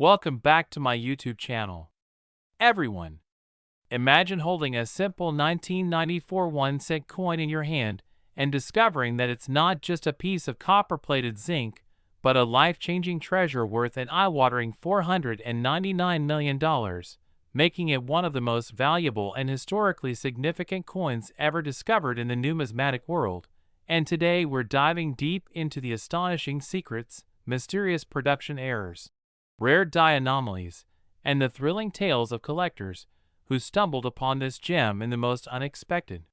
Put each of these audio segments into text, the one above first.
Welcome back to my YouTube channel. Everyone, imagine holding a simple 1994 1-cent coin in your hand and discovering that it's not just a piece of copper-plated zinc, but a life-changing treasure worth an eye-watering $499 million, making it one of the most valuable and historically significant coins ever discovered in the numismatic world. And today we're diving deep into the astonishing secrets, mysterious production errors, rare die anomalies, and the thrilling tales of collectors who stumbled upon this gem in the most unexpected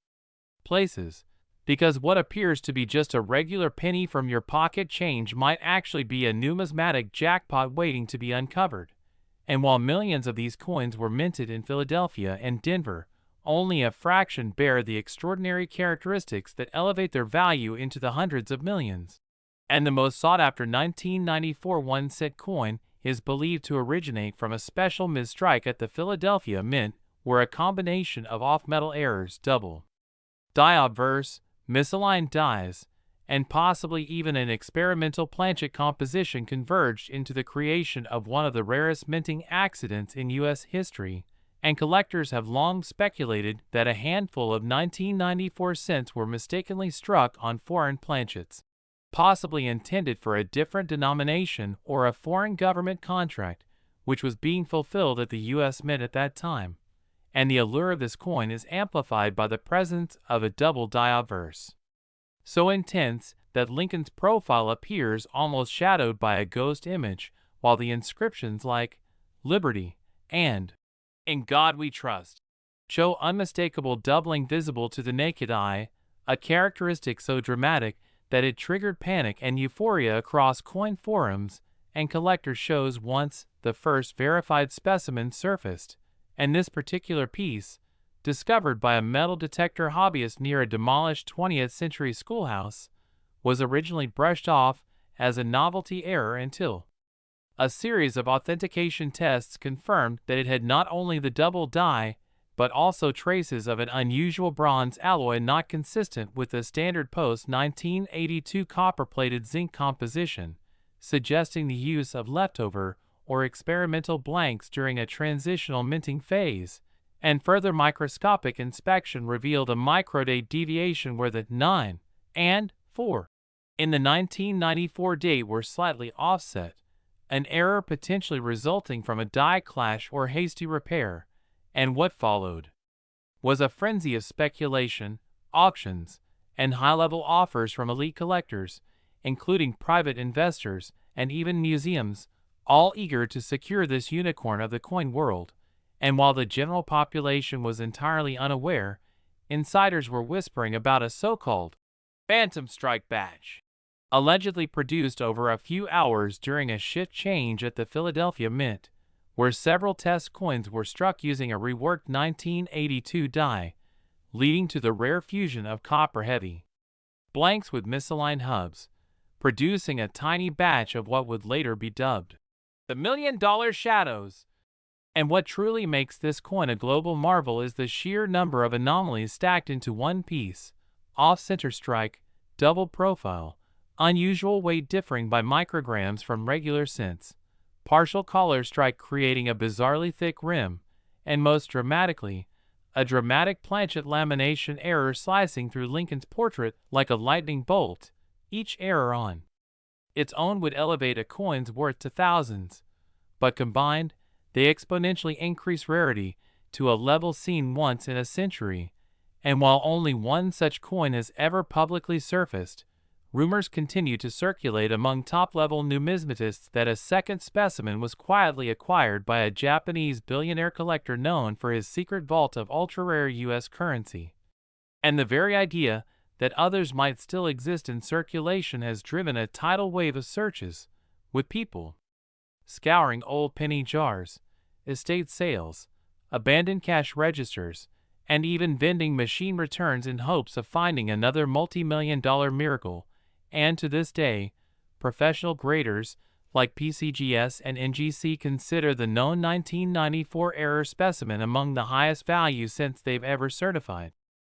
places. Because what appears to be just a regular penny from your pocket change might actually be a numismatic jackpot waiting to be uncovered. And while millions of these coins were minted in Philadelphia and Denver, only a fraction bear the extraordinary characteristics that elevate their value into the hundreds of millions. And the most sought-after 1994 1-cent coin is believed to originate from a special misstrike at the Philadelphia Mint, where a combination of off-metal errors, double die obverse, misaligned dies, and possibly even an experimental planchet composition converged into the creation of one of the rarest minting accidents in U.S. history, and collectors have long speculated that a handful of 1994 cents were mistakenly struck on foreign planchets, possibly intended for a different denomination or a foreign government contract, which was being fulfilled at the U.S. Mint at that time. And the allure of this coin is amplified by the presence of a double die obverse, so intense that Lincoln's profile appears almost shadowed by a ghost image, while the inscriptions like "Liberty" and "In God We Trust" show unmistakable doubling visible to the naked eye, a characteristic so dramatic that it triggered panic and euphoria across coin forums and collector shows once the first verified specimen surfaced. And this particular piece, discovered by a metal detector hobbyist near a demolished 20th century schoolhouse, was originally brushed off as a novelty error until a series of authentication tests confirmed that it had not only the double die, but also traces of an unusual bronze alloy not consistent with the standard post-1982 copper-plated zinc composition, suggesting the use of leftover or experimental blanks during a transitional minting phase, and further microscopic inspection revealed a microdate deviation where the 9 and 4 in the 1994 date were slightly offset, an error potentially resulting from a die clash or hasty repair. And what followed was a frenzy of speculation, auctions, and high-level offers from elite collectors, including private investors and even museums, all eager to secure this unicorn of the coin world. And while the general population was entirely unaware, insiders were whispering about a so-called phantom strike batch, allegedly produced over a few hours during a shift change at the Philadelphia Mint, where several test coins were struck using a reworked 1982 die, leading to the rare fusion of copper-heavy blanks with misaligned hubs, producing a tiny batch of what would later be dubbed the $1 million shadows. And what truly makes this coin a global marvel is the sheer number of anomalies stacked into one piece: off-center strike, double profile, unusual weight differing by micrograms from regular cents, partial collar strike creating a bizarrely thick rim, and most dramatically, a dramatic planchet lamination error slicing through Lincoln's portrait like a lightning bolt. Each error on its own would elevate a coin's worth to thousands, but combined, they exponentially increase rarity to a level seen once in a century. And while only one such coin has ever publicly surfaced, rumors continue to circulate among top-level numismatists that a second specimen was quietly acquired by a Japanese billionaire collector known for his secret vault of ultra-rare U.S. currency. And the very idea that others might still exist in circulation has driven a tidal wave of searches, with people scouring old penny jars, estate sales, abandoned cash registers, and even vending machine returns in hopes of finding another multi-million-dollar miracle. And to this day, professional graders like PCGS and NGC consider the known 1994 error specimen among the highest value since they've ever certified,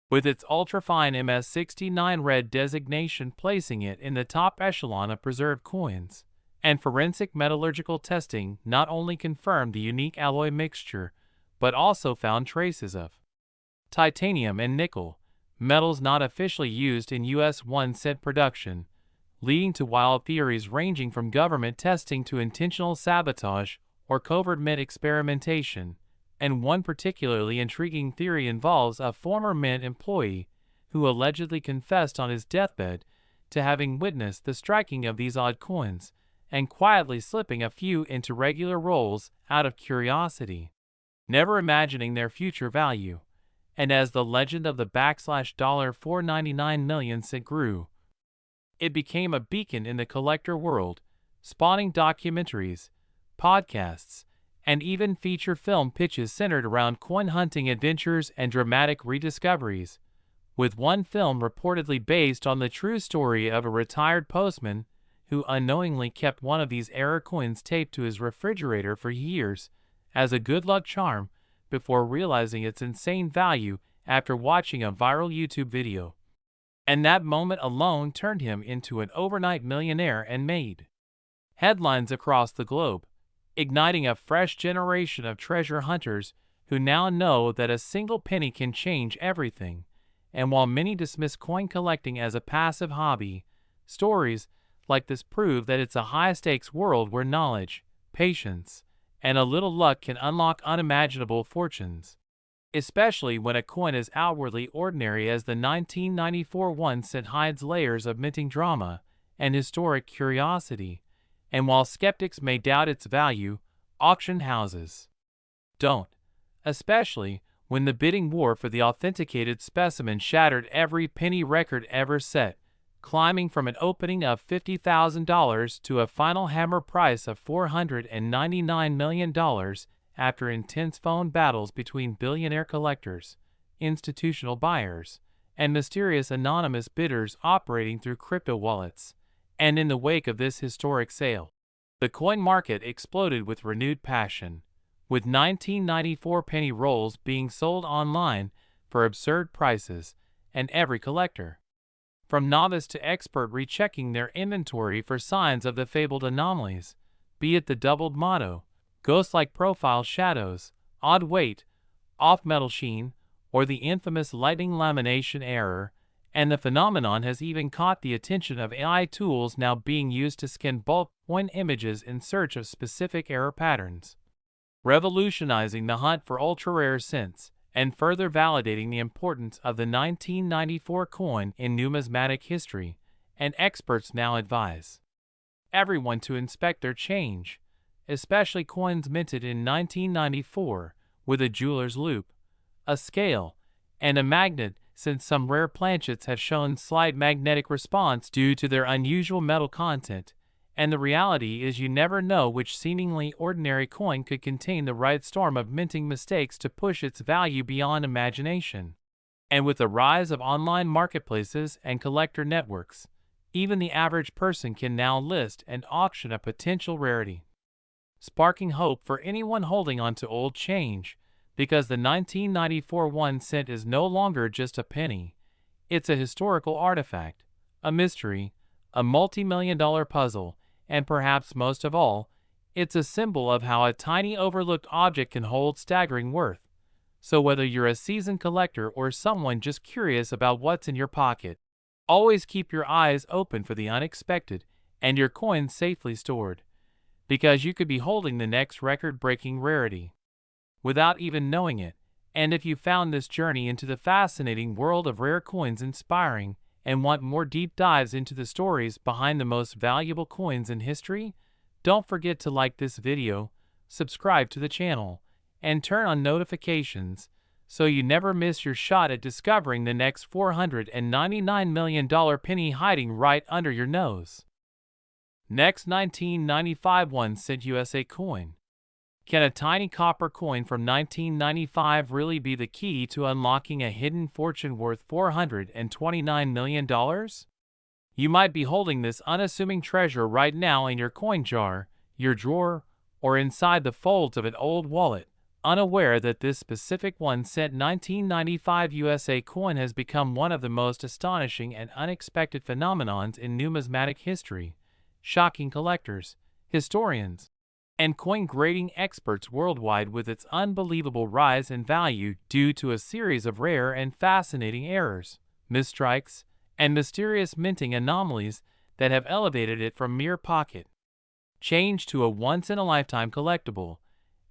with its ultrafine MS69 red designation placing it in the top echelon of preserved coins. And forensic metallurgical testing not only confirmed the unique alloy mixture, but also found traces of titanium and nickel, metals not officially used in U.S. 1-cent production, leading to wild theories ranging from government testing to intentional sabotage or covert mint experimentation. And one particularly intriguing theory involves a former mint employee who allegedly confessed on his deathbed to having witnessed the striking of these odd coins and quietly slipping a few into regular rolls out of curiosity, never imagining their future value. And as the legend of the $499 million grew, it became a beacon in the collector world, spawning documentaries, podcasts, and even feature film pitches centered around coin hunting adventures and dramatic rediscoveries, with one film reportedly based on the true story of a retired postman who unknowingly kept one of these error coins taped to his refrigerator for years as a good luck charm before realizing its insane value after watching a viral YouTube video. And that moment alone turned him into an overnight millionaire and made headlines across the globe, igniting a fresh generation of treasure hunters who now know that a single penny can change everything. And while many dismiss coin collecting as a passive hobby, stories like this prove that it's a high-stakes world where knowledge, patience, and a little luck can unlock unimaginable fortunes, especially when a coin as outwardly ordinary as the 1994 1-cent hides layers of minting drama and historic curiosity. And while skeptics may doubt its value, auction houses don't, especially when the bidding war for the authenticated specimen shattered every penny record ever set, climbing from an opening of $50,000 to a final hammer price of $499 million after intense phone battles between billionaire collectors, institutional buyers, and mysterious anonymous bidders operating through crypto wallets. And in the wake of this historic sale, the coin market exploded with renewed passion, with 1994 penny rolls being sold online for absurd prices, and every collector, from novice to expert, rechecking their inventory for signs of the fabled anomalies, be it the doubled motto, ghost-like profile shadows, odd weight, off-metal sheen, or the infamous lightning lamination error. And the phenomenon has even caught the attention of AI tools now being used to scan bulk coin images in search of specific error patterns, revolutionizing the hunt for ultra-rare cents and further validating the importance of the 1994 coin in numismatic history. And experts now advise everyone to inspect their change, especially coins minted in 1994, with a jeweler's loupe, a scale, and a magnet, since some rare planchets have shown slight magnetic response due to their unusual metal content. And the reality is you never know which seemingly ordinary coin could contain the right storm of minting mistakes to push its value beyond imagination. And with the rise of online marketplaces and collector networks, even the average person can now list and auction a potential rarity, sparking hope for anyone holding on to old change, because the 1994 1-cent is no longer just a penny. It's a historical artifact, a mystery, a multi-million-dollar puzzle, and perhaps most of all, it's a symbol of how a tiny overlooked object can hold staggering worth. So whether you're a seasoned collector or someone just curious about what's in your pocket, always keep your eyes open for the unexpected and your coins safely stored, because you could be holding the next record-breaking rarity without even knowing it. And if you found this journey into the fascinating world of rare coins inspiring and want more deep dives into the stories behind the most valuable coins in history, don't forget to like this video, subscribe to the channel, and turn on notifications so you never miss your shot at discovering the next $499 million penny hiding right under your nose. Next, 1995 1-cent USA coin. Can a tiny copper coin from 1995 really be the key to unlocking a hidden fortune worth $429 million? You might be holding this unassuming treasure right now in your coin jar, your drawer, or inside the folds of an old wallet, unaware that this specific 1-cent 1995 USA coin has become one of the most astonishing and unexpected phenomenons in numismatic history, shocking collectors, historians, and coin grading experts worldwide with its unbelievable rise in value due to a series of rare and fascinating errors, misstrikes, and mysterious minting anomalies that have elevated it from mere pocket change to a once-in-a-lifetime collectible.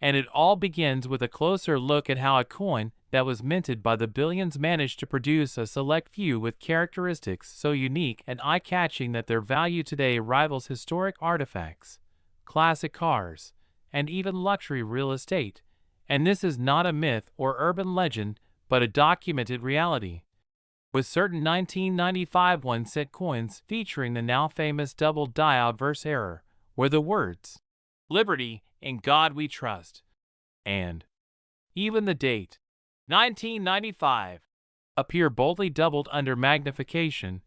And it all begins with a closer look at how a coin that was minted by the billions managed to produce a select few with characteristics so unique and eye-catching that their value today rivals historic artifacts, classic cars, and even luxury real estate. And this is not a myth or urban legend, but a documented reality, with certain 1995 1-cent coins featuring the now famous double die obverse error, where the words, "Liberty, in God we trust," and even the date, 1995, appear boldly doubled under magnification,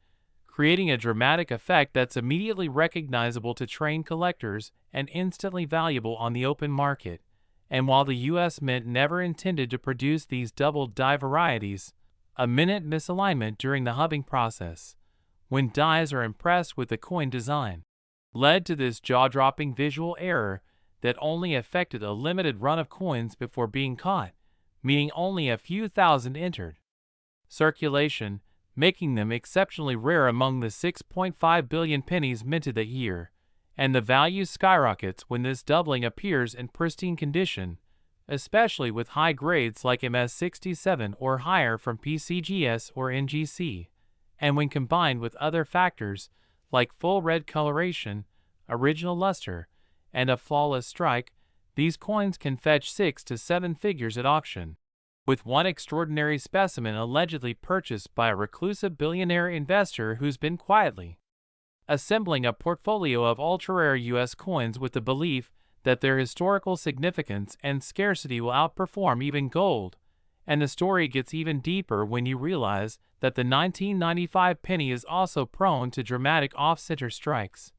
creating a dramatic effect that's immediately recognizable to trained collectors and instantly valuable on the open market. And while the U.S. Mint never intended to produce these double die varieties, a minute misalignment during the hubbing process, when dies are impressed with the coin design, led to this jaw-dropping visual error that only affected a limited run of coins before being caught, meaning only a few thousand entered circulation, making them exceptionally rare among the 6.5 billion pennies minted that year. And the value skyrockets when this doubling appears in pristine condition, especially with high grades like MS67 or higher from PCGS or NGC, and when combined with other factors like full red coloration, original luster, and a flawless strike, these coins can fetch 6 to 7 figures at auction, with one extraordinary specimen allegedly purchased by a reclusive billionaire investor who's been quietly assembling a portfolio of ultra-rare U.S. coins with the belief that their historical significance and scarcity will outperform even gold. And the story gets even deeper when you realize that the 1995 penny is also prone to dramatic off-center strikes,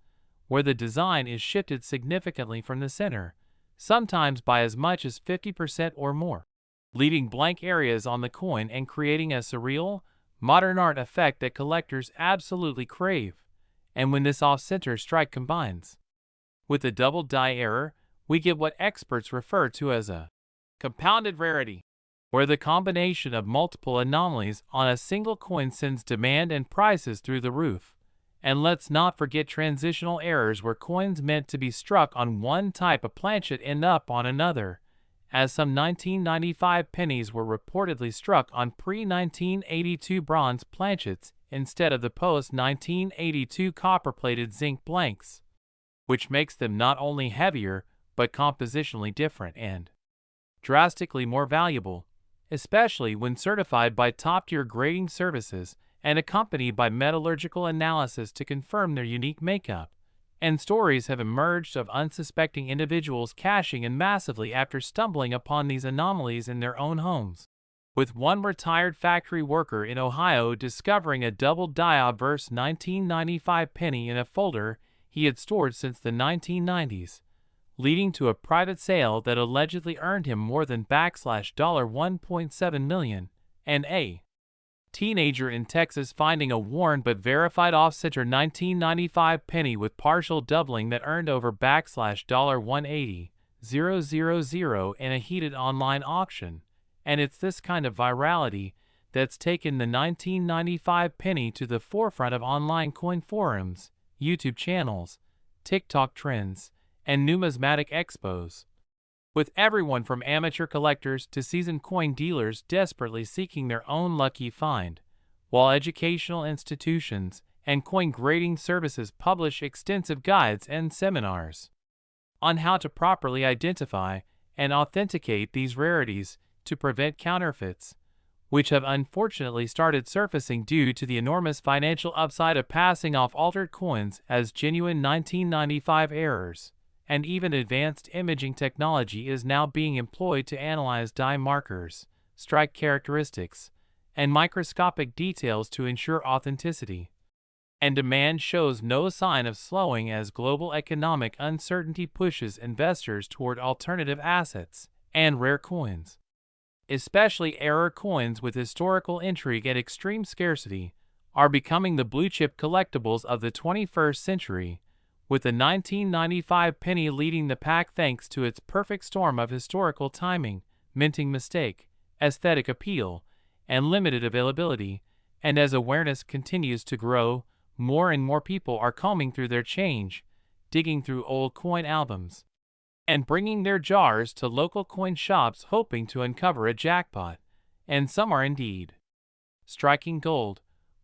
where the design is shifted significantly from the center, sometimes by as much as 50% or more, leaving blank areas on the coin and creating a surreal, modern art effect that collectors absolutely crave. And when this off-center strike combines with the double die error, we get what experts refer to as a compounded rarity, where the combination of multiple anomalies on a single coin sends demand and prices through the roof. And let's not forget transitional errors where coins meant to be struck on one type of planchet end up on another, as some 1995 pennies were reportedly struck on pre-1982 bronze planchets instead of the post-1982 copper-plated zinc blanks, which makes them not only heavier but compositionally different and drastically more valuable, especially when certified by top-tier grading services and accompanied by metallurgical analysis to confirm their unique makeup. And stories have emerged of unsuspecting individuals cashing in massively after stumbling upon these anomalies in their own homes, with one retired factory worker in Ohio discovering a double die obverse 1995 penny in a folder he had stored since the 1990s, leading to a private sale that allegedly earned him more than $1.7 million, and a teenager in Texas finding a worn but verified off-center 1995 penny with partial doubling that earned over $180,000 in a heated online auction. And it's this kind of virality that's taken the 1995 penny to the forefront of online coin forums, YouTube channels, TikTok trends, and numismatic expos, with everyone from amateur collectors to seasoned coin dealers desperately seeking their own lucky find, while educational institutions and coin grading services publish extensive guides and seminars on how to properly identify and authenticate these rarities to prevent counterfeits, which have unfortunately started surfacing due to the enormous financial upside of passing off altered coins as genuine 1995 errors. And even advanced imaging technology is now being employed to analyze die markers, strike characteristics, and microscopic details to ensure authenticity. And demand shows no sign of slowing as global economic uncertainty pushes investors toward alternative assets and rare coins. Especially error coins with historical intrigue and extreme scarcity are becoming the blue-chip collectibles of the 21st century, with the 1995 penny leading the pack thanks to its perfect storm of historical timing, minting mistake, aesthetic appeal, and limited availability. And as awareness continues to grow, more and more people are combing through their change, digging through old coin albums, and bringing their jars to local coin shops hoping to uncover a jackpot. And some are indeed striking gold,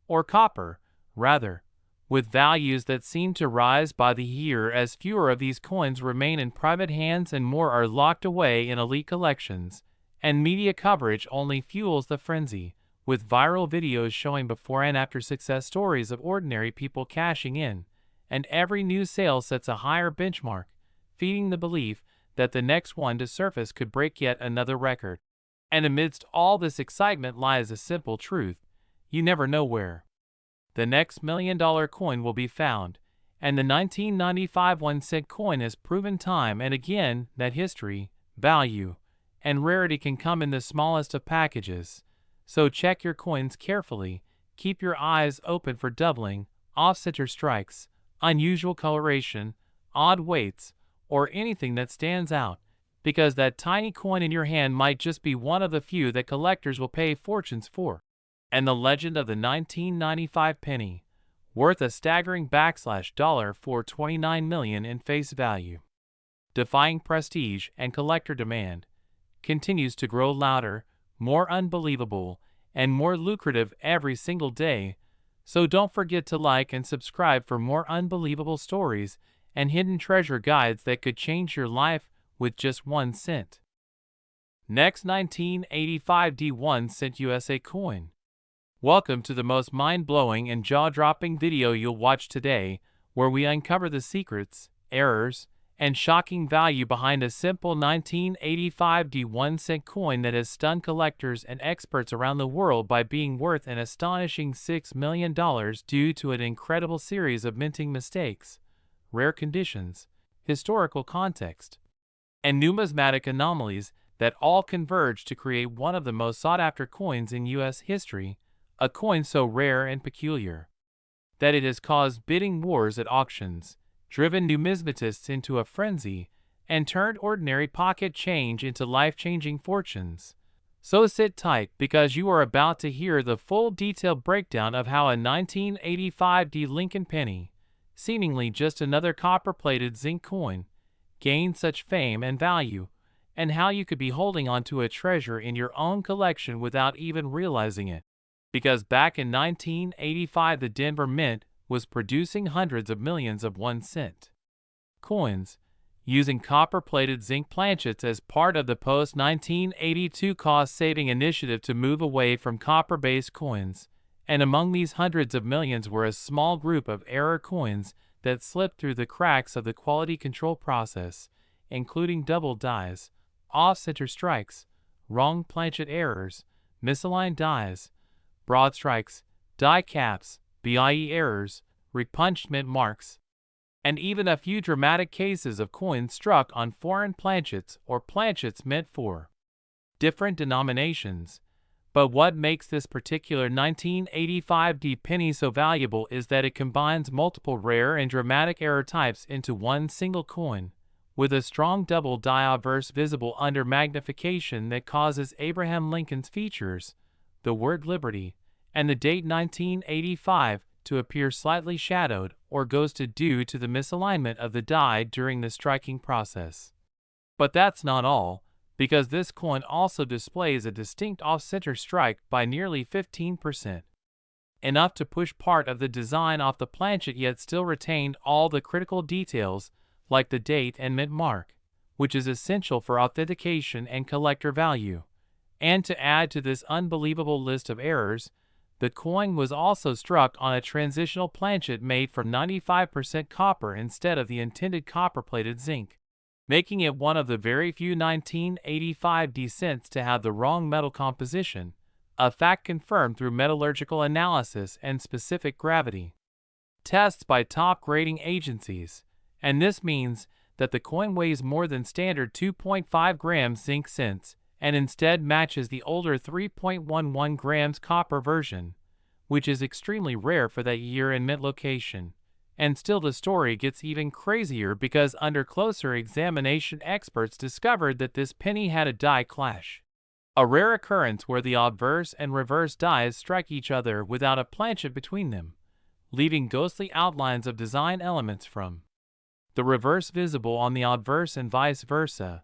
or copper, rather, with values that seem to rise by the year as fewer of these coins remain in private hands and more are locked away in elite collections, and media coverage only fuels the frenzy, with viral videos showing before and after success stories of ordinary people cashing in, and every new sale sets a higher benchmark, feeding the belief that the next one to surface could break yet another record. And amidst all this excitement lies a simple truth: you never know where the next $1 million coin will be found, and the 1995 1-cent coin has proven time and again that history, value, and rarity can come in the smallest of packages. So check your coins carefully, keep your eyes open for doubling, off-center strikes, unusual coloration, odd weights, or anything that stands out, because that tiny coin in your hand might just be one of the few that collectors will pay fortunes for. And the legend of the 1995 penny, worth a staggering $429 million in face value, defying prestige and collector demand, continues to grow louder, more unbelievable, and more lucrative every single day. So don't forget to like and subscribe for more unbelievable stories and hidden treasure guides that could change your life with just 1 cent. Next, 1985 D1 cent USA coin. Welcome to the most mind-blowing and jaw-dropping video you'll watch today, where we uncover the secrets, errors, and shocking value behind a simple 1985 D1 cent coin that has stunned collectors and experts around the world by being worth an astonishing $6 million due to an incredible series of minting mistakes, rare conditions, historical context, and numismatic anomalies that all converge to create one of the most sought-after coins in U.S. history, a coin so rare and peculiar that it has caused bidding wars at auctions, driven numismatists into a frenzy, and turned ordinary pocket change into life-changing fortunes. So sit tight, because you are about to hear the full detailed breakdown of how a 1985 D Lincoln penny, seemingly just another copper-plated zinc coin, gained such fame and value, and how you could be holding onto a treasure in your own collection without even realizing it. Because back in 1985 the Denver Mint was producing hundreds of millions of 1-cent coins, using copper-plated zinc planchets as part of the post-1982 cost-saving initiative to move away from copper-based coins, and among these hundreds of millions were a small group of error coins that slipped through the cracks of the quality control process, including double dies, off-center strikes, wrong planchet errors, misaligned dies, broad strikes, die caps, BIE errors, repunchment marks, and even a few dramatic cases of coins struck on foreign planchets or planchets meant for different denominations. But what makes this particular 1985 D penny so valuable is that it combines multiple rare and dramatic error types into one single coin, with a strong double die obverse visible under magnification that causes Abraham Lincoln's features, the word liberty, and the date 1985 to appear slightly shadowed or ghosted due to the misalignment of the die during the striking process. But that's not all, because this coin also displays a distinct off-center strike by nearly 15%, enough to push part of the design off the planchet yet still retained all the critical details like the date and mint mark, which is essential for authentication and collector value. And to add to this unbelievable list of errors, the coin was also struck on a transitional planchet made from 95% copper instead of the intended copper-plated zinc, making it one of the very few 1985 D cents to have the wrong metal composition, a fact confirmed through metallurgical analysis and specific gravity tests by top grading agencies, and this means that the coin weighs more than standard 2.5 grams zinc cents, and instead matches the older 3.11 grams copper version, which is extremely rare for that year and mint location. And still the story gets even crazier because under closer examination experts discovered that this penny had a die clash. A rare occurrence where the obverse and reverse dies strike each other without a planchet between them, leaving ghostly outlines of design elements from the reverse visible on the obverse and vice versa,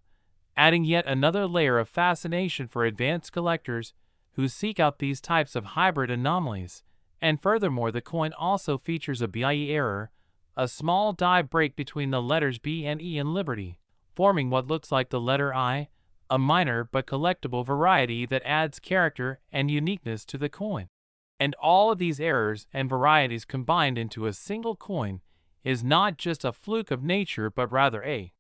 adding yet another layer of fascination for advanced collectors who seek out these types of hybrid anomalies. And furthermore, the coin also features a BIE error, a small die break between the letters B and E in Liberty, forming what looks like the letter I, a minor but collectible variety that adds character and uniqueness to the coin. And all of these errors and varieties combined into a single coin is not just a fluke of nature but rather a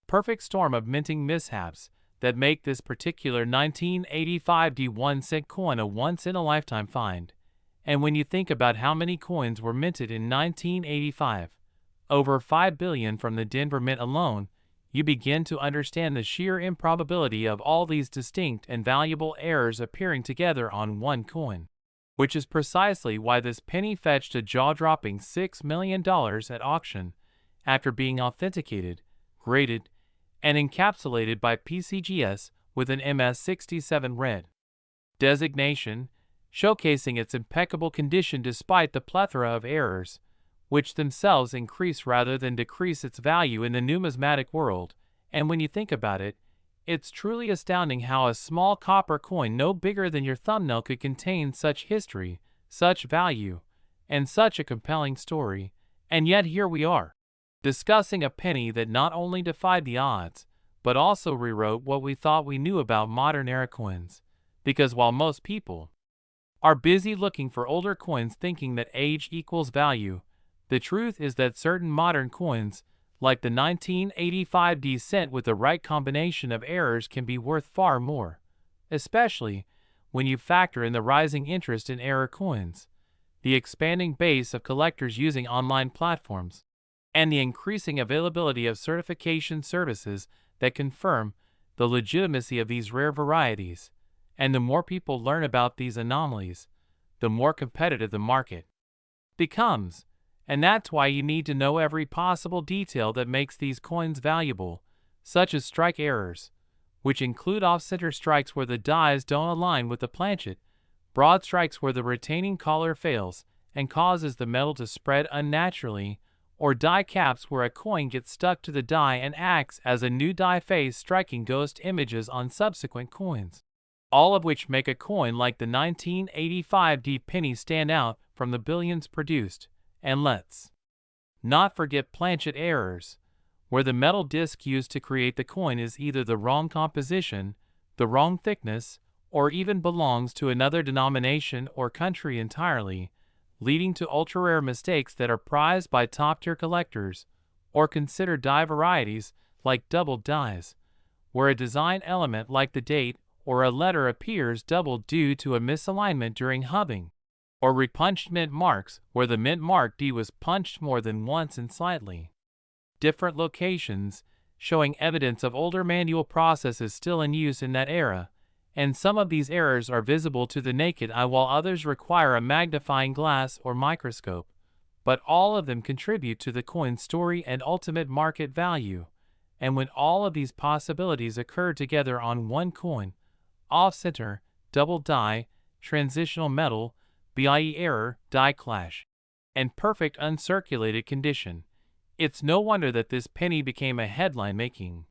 perfect storm of minting mishaps that make this particular 1985 D1 coin a once-in-a-lifetime find. And when you think about how many coins were minted in 1985, over 5 billion from the Denver Mint alone, you begin to understand the sheer improbability of all these distinct and valuable errors appearing together on one coin. Which is precisely why this penny fetched a jaw-dropping $6 million at auction after being authenticated, graded, and encapsulated by PCGS with an MS67 red designation, showcasing its impeccable condition despite the plethora of errors, which themselves increase rather than decrease its value in the numismatic world. And when you think about it, it's truly astounding how a small copper coin no bigger than your thumbnail could contain such history, such value, and such a compelling story. And yet here we are, discussing a penny that not only defied the odds, but also rewrote what we thought we knew about modern era coins. Because while most people are busy looking for older coins thinking that age equals value, the truth is that certain modern coins, like the 1985 D cent with the right combination of errors, can be worth far more, especially when you factor in the rising interest in error coins, the expanding base of collectors using online platforms, and the increasing availability of certification services that confirm the legitimacy of these rare varieties. And the more people learn about these anomalies, the more competitive the market becomes. And that's why you need to know every possible detail that makes these coins valuable, such as strike errors, which include off-center strikes where the dies don't align with the planchet, broad strikes where the retaining collar fails and causes the metal to spread unnaturally, or die caps where a coin gets stuck to the die and acts as a new die face, striking ghost images on subsequent coins. All of which make a coin like the 1985 D penny stand out from the billions produced. And let's not forget planchet errors, where the metal disc used to create the coin is either the wrong composition, the wrong thickness, or even belongs to another denomination or country entirely, leading to ultra-rare mistakes that are prized by top-tier collectors, or considered die varieties like doubled dies, where a design element like the date or a letter appears doubled due to a misalignment during hubbing, or repunched mint marks where the mint mark D was punched more than once in slightly different locations, showing evidence of older manual processes still in use in that era. And some of these errors are visible to the naked eye while others require a magnifying glass or microscope, but all of them contribute to the coin's story and ultimate market value. And when all of these possibilities occur together on one coin, off-center, double die, transitional metal, BIE error, die clash, and perfect uncirculated condition, it's no wonder that this penny became a headline-making,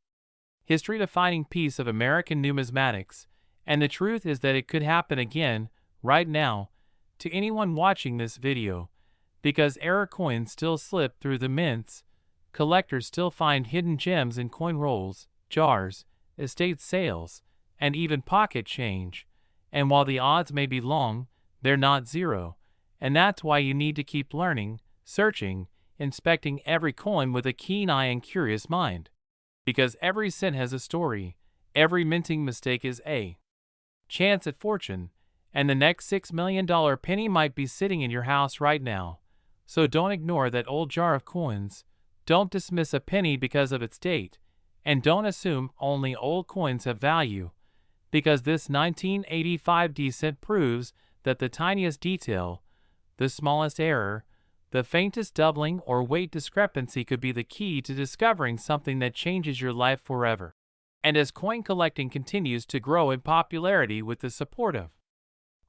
history-defining piece of American numismatics. And the truth is that it could happen again, right now, to anyone watching this video, because error coins still slip through the mints, collectors still find hidden gems in coin rolls, jars, estate sales, and even pocket change. And while the odds may be long, they're not zero. And that's why you need to keep learning, searching, inspecting every coin with a keen eye and curious mind. Because every cent has a story, every minting mistake is a chance at fortune, and the next $6 million penny might be sitting in your house right now. So don't ignore that old jar of coins, don't dismiss a penny because of its date, and don't assume only old coins have value, because this 1985 D cent proves that the tiniest detail, the smallest error, The faintest doubling or weight discrepancy could be the key to discovering something that changes your life forever. And as coin collecting continues to grow in popularity with the support of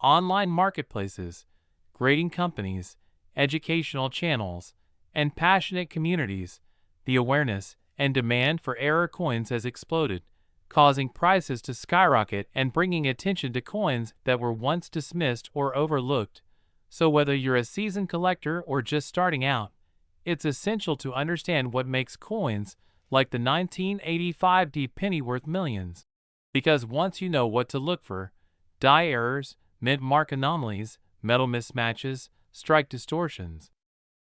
online marketplaces, grading companies, educational channels, and passionate communities, the awareness and demand for error coins has exploded, causing prices to skyrocket and bringing attention to coins that were once dismissed or overlooked. So whether you're a seasoned collector or just starting out, it's essential to understand what makes coins like the 1985 D penny worth millions. Because once you know what to look for, die errors, mint mark anomalies, metal mismatches, strike distortions,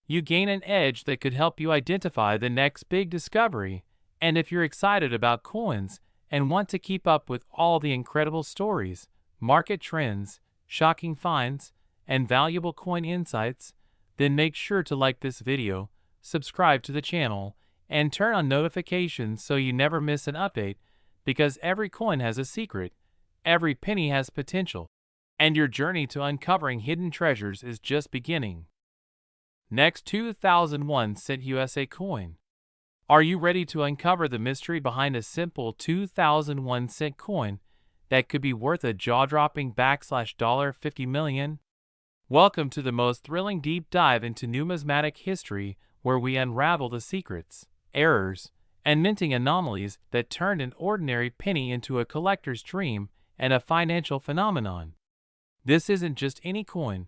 you gain an edge that could help you identify the next big discovery. And if you're excited about coins and want to keep up with all the incredible stories, market trends, shocking finds, and valuable coin insights, then make sure to like this video, subscribe to the channel, and turn on notifications so you never miss an update, because every coin has a secret, every penny has potential, and your journey to uncovering hidden treasures is just beginning. Next, 2001 cent USA coin. Are you ready to uncover the mystery behind a simple 2001 cent coin that could be worth a jaw-dropping $50 million? Welcome to the most thrilling deep dive into numismatic history, where we unravel the secrets, errors, and minting anomalies that turned an ordinary penny into a collector's dream and a financial phenomenon. This isn't just any coin.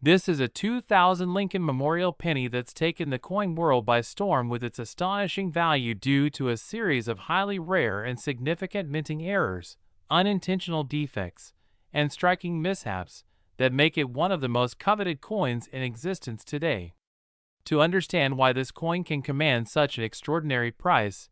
This is a 2000 Lincoln Memorial penny that's taken the coin world by storm with its astonishing value due to a series of highly rare and significant minting errors, unintentional defects, and striking mishaps that make it one of the most coveted coins in existence today. To understand why this coin can command such an extraordinary price,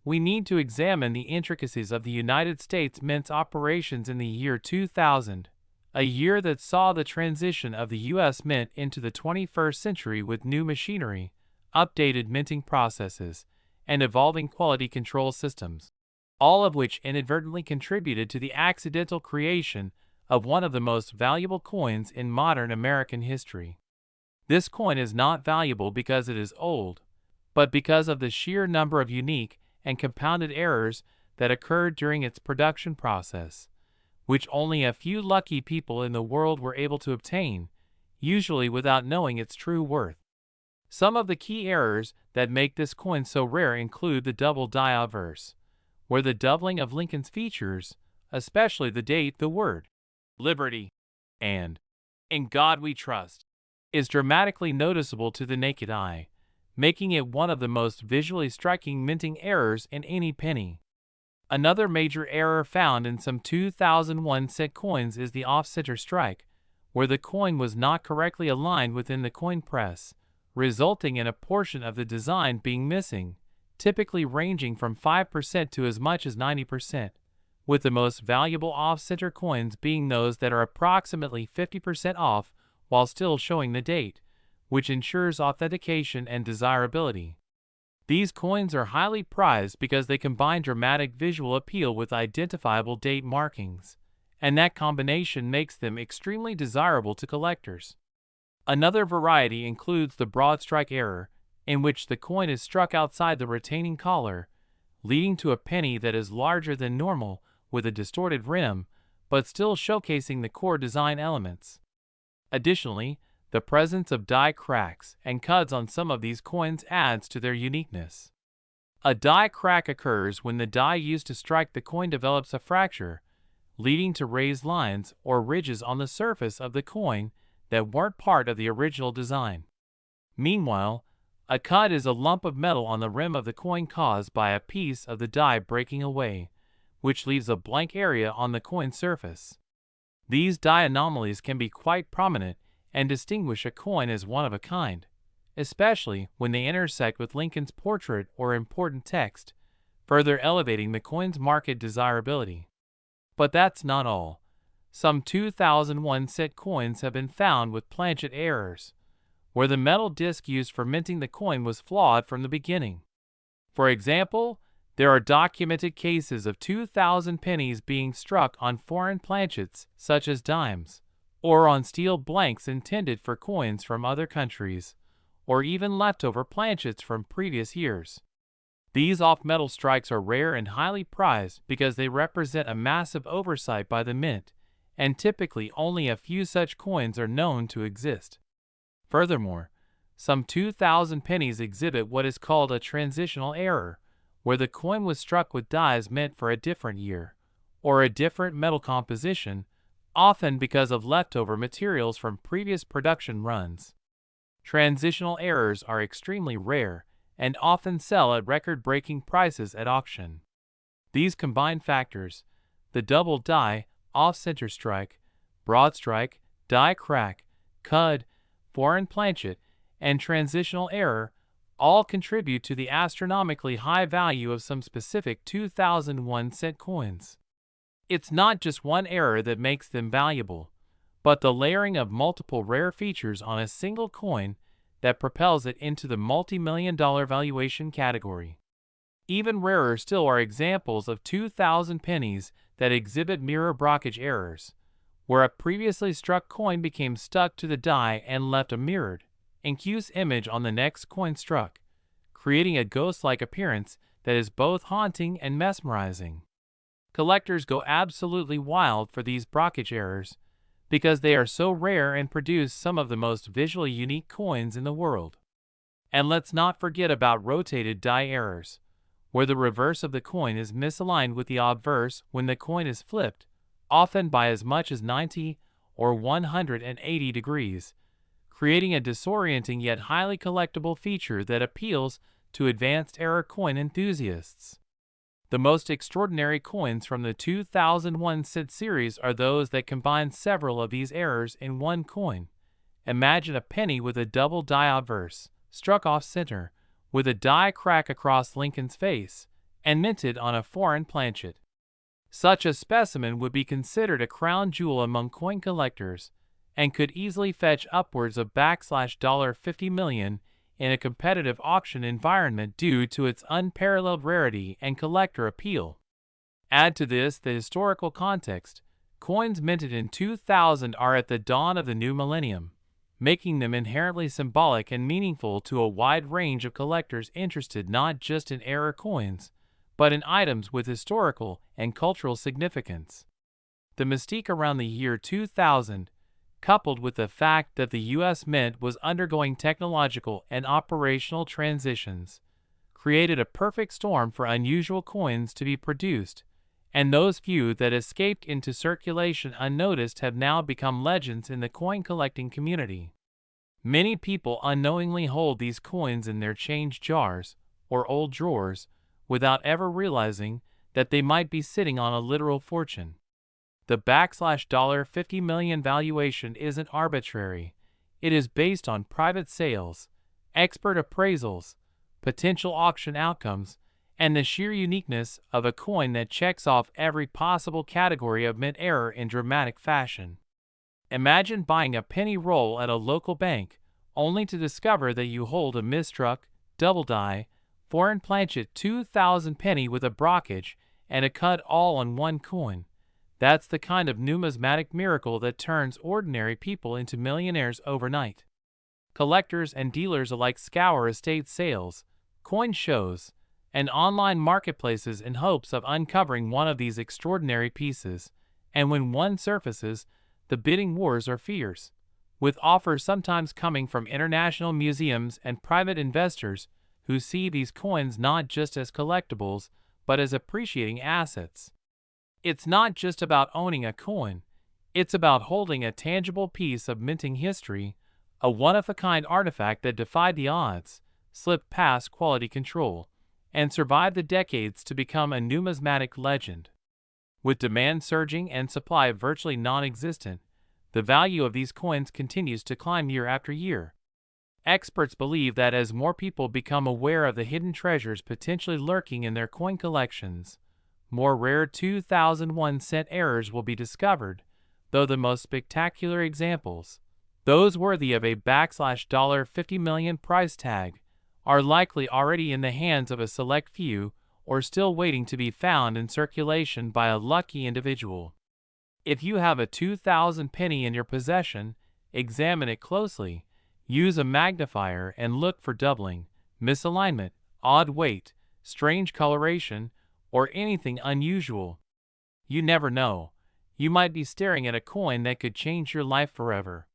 we need to examine the intricacies of the United States Mint's operations in the year 2000. A year that saw the transition of the U.S. Mint into the 21st century with new machinery, updated minting processes, and evolving quality control systems, all of which inadvertently contributed to the accidental creation of one of the most valuable coins in modern American history. This coin is not valuable because it is old, but because of the sheer number of unique and compounded errors that occurred during its production process, which only a few lucky people in the world were able to obtain, usually without knowing its true worth. Some of the key errors that make this coin so rare include the double die obverse, where the doubling of Lincoln's features, especially the date, the word liberty, and in God we trust, is dramatically noticeable to the naked eye, making it one of the most visually striking minting errors in any penny. Another major error found in some 2001 cent coins is the off-center strike, where the coin was not correctly aligned within the coin press, resulting in a portion of the design being missing, typically ranging from 5% to as much as 90%, with the most valuable off-center coins being those that are approximately 50% off while still showing the date, which ensures authentication and desirability. These coins are highly prized because they combine dramatic visual appeal with identifiable date markings, and that combination makes them extremely desirable to collectors. Another variety includes the broad strike error, in which the coin is struck outside the retaining collar, leading to a penny that is larger than normal with a distorted rim, but still showcasing the core design elements. Additionally, the presence of die cracks and cuts on some of these coins adds to their uniqueness. A die crack occurs when the die used to strike the coin develops a fracture, leading to raised lines or ridges on the surface of the coin that weren't part of the original design. Meanwhile, a cut is a lump of metal on the rim of the coin caused by a piece of the die breaking away, which leaves a blank area on the coin surface. These die anomalies can be quite prominent and distinguish a coin as one of a kind, especially when they intersect with Lincoln's portrait or important text, further elevating the coin's market desirability. But that's not all. Some 2001 cent coins have been found with planchet errors, where the metal disc used for minting the coin was flawed from the beginning. For example, there are documented cases of 2000 pennies being struck on foreign planchets such as dimes, or on steel blanks intended for coins from other countries, or even leftover planchets from previous years. These off-metal strikes are rare and highly prized because they represent a massive oversight by the mint, and typically only a few such coins are known to exist. Furthermore, some 2,000 pennies exhibit what is called a transitional error, where the coin was struck with dies meant for a different year, or a different metal composition, often because of leftover materials from previous production runs. Transitional errors are extremely rare and often sell at record-breaking prices at auction. These combined factors, the double die, off-center strike, broad strike, die crack, cud, foreign planchet, and transitional error, all contribute to the astronomically high value of some specific 2001-cent coins. It's not just one error that makes them valuable, but the layering of multiple rare features on a single coin that propels it into the multi-million-dollar valuation category. Even rarer still are examples of 2,000 pennies that exhibit mirror brockage errors, where a previously struck coin became stuck to the die and left a mirrored, incuse image on the next coin struck, creating a ghost-like appearance that is both haunting and mesmerizing. Collectors go absolutely wild for these brockage errors because they are so rare and produce some of the most visually unique coins in the world. And let's not forget about rotated die errors, where the reverse of the coin is misaligned with the obverse when the coin is flipped, often by as much as 90 or 180 degrees, creating a disorienting yet highly collectible feature that appeals to advanced error coin enthusiasts. The most extraordinary coins from the 2001 cent series are those that combine several of these errors in one coin. Imagine a penny with a double die obverse, struck off-center, with a die crack across Lincoln's face, and minted on a foreign planchet. Such a specimen would be considered a crown jewel among coin collectors, and could easily fetch upwards of $50 million in a competitive auction environment due to its unparalleled rarity and collector appeal. Add to this the historical context. Coins minted in 2000 are at the dawn of the new millennium, making them inherently symbolic and meaningful to a wide range of collectors interested not just in error coins, but in items with historical and cultural significance. The mystique around the year 2000, coupled with the fact that the U.S. Mint was undergoing technological and operational transitions, created a perfect storm for unusual coins to be produced, and those few that escaped into circulation unnoticed have now become legends in the coin collecting community. Many people unknowingly hold these coins in their change jars or old drawers without ever realizing that they might be sitting on a literal fortune. The $50 million valuation isn't arbitrary. It is based on private sales, expert appraisals, potential auction outcomes, and the sheer uniqueness of a coin that checks off every possible category of mint error in dramatic fashion. Imagine buying a penny roll at a local bank, only to discover that you hold a mistruck, double die, foreign planchet 2000 penny with a brockage and a cut all on one coin. That's the kind of numismatic miracle that turns ordinary people into millionaires overnight. Collectors and dealers alike scour estate sales, coin shows, and online marketplaces in hopes of uncovering one of these extraordinary pieces, and when one surfaces, the bidding wars are fierce, with offers sometimes coming from international museums and private investors who see these coins not just as collectibles, but as appreciating assets. It's not just about owning a coin, it's about holding a tangible piece of minting history, a one-of-a-kind artifact that defied the odds, slipped past quality control, and survived the decades to become a numismatic legend. With demand surging and supply virtually non-existent, the value of these coins continues to climb year after year. Experts believe that as more people become aware of the hidden treasures potentially lurking in their coin collections, more rare 2001 cent errors will be discovered, though the most spectacular examples, those worthy of a $50 million price tag, are likely already in the hands of a select few or still waiting to be found in circulation by a lucky individual. If you have a 2000 penny in your possession, examine it closely. Use a magnifier and look for doubling, misalignment, odd weight, strange coloration, or anything unusual. You never know. You might be staring at a coin that could change your life forever.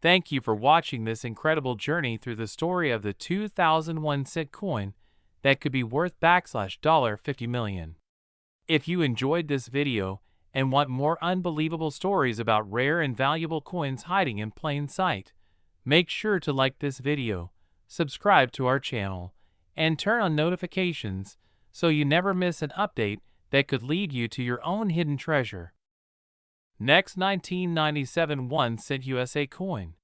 Thank you for watching this incredible journey through the story of the 2001 cent coin that could be worth $50 million. If you enjoyed this video and want more unbelievable stories about rare and valuable coins hiding in plain sight, make sure to like this video, subscribe to our channel, and turn on notifications so you never miss an update that could lead you to your own hidden treasure. Next, 1997 1 cent USA coin.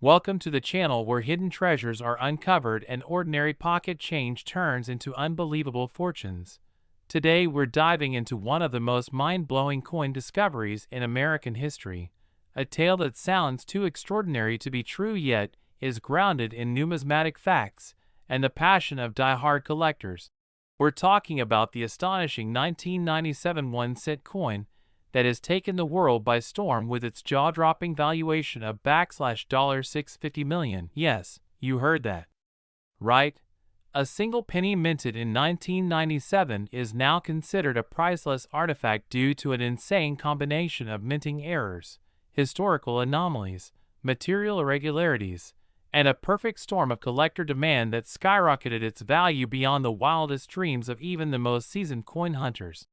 Welcome to the channel where hidden treasures are uncovered and ordinary pocket change turns into unbelievable fortunes. Today we're diving into one of the most mind-blowing coin discoveries in American history, a tale that sounds too extraordinary to be true yet is grounded in numismatic facts and the passion of die-hard collectors. We're talking about the astonishing 1997 1 cent coin that has taken the world by storm with its jaw-dropping valuation of $650 million. Yes, you heard that right. A single penny minted in 1997 is now considered a priceless artifact due to an insane combination of minting errors, historical anomalies, material irregularities, and a perfect storm of collector demand that skyrocketed its value beyond the wildest dreams of even the most seasoned coin hunters.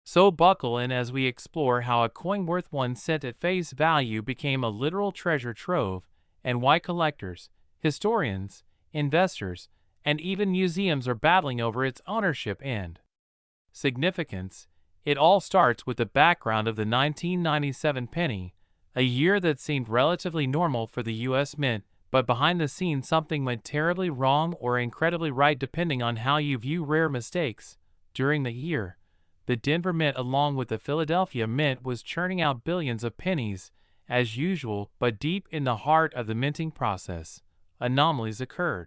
So buckle in as we explore how a coin worth 1 cent at face value became a literal treasure trove, and why collectors, historians, investors, and even museums are battling over its ownership and significance. It all starts with the background of the 1997 penny, a year that seemed relatively normal for the U.S. Mint, but behind the scenes something went terribly wrong or incredibly right depending on how you view rare mistakes. During the year, the Denver Mint along with the Philadelphia Mint was churning out billions of pennies, as usual, but deep in the heart of the minting process, anomalies occurred.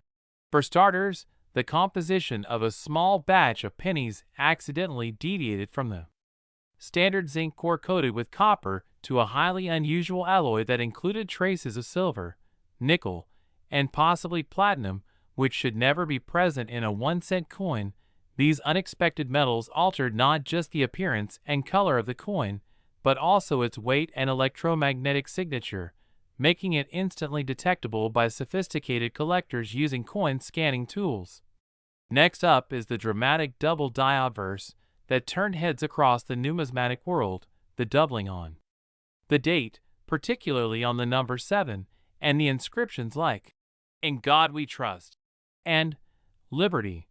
For starters, the composition of a small batch of pennies accidentally deviated from the standard zinc core coated with copper to a highly unusual alloy that included traces of silver, nickel, and possibly platinum, which should never be present in a 1 cent coin. These unexpected metals altered not just the appearance and color of the coin, but also its weight and electromagnetic signature, making it instantly detectable by sophisticated collectors using coin scanning tools. Next up is the dramatic double die obverse that turned heads across the numismatic world, the doubling on the date, particularly on the number 7, and the inscriptions like, "In God We Trust," and "Liberty,"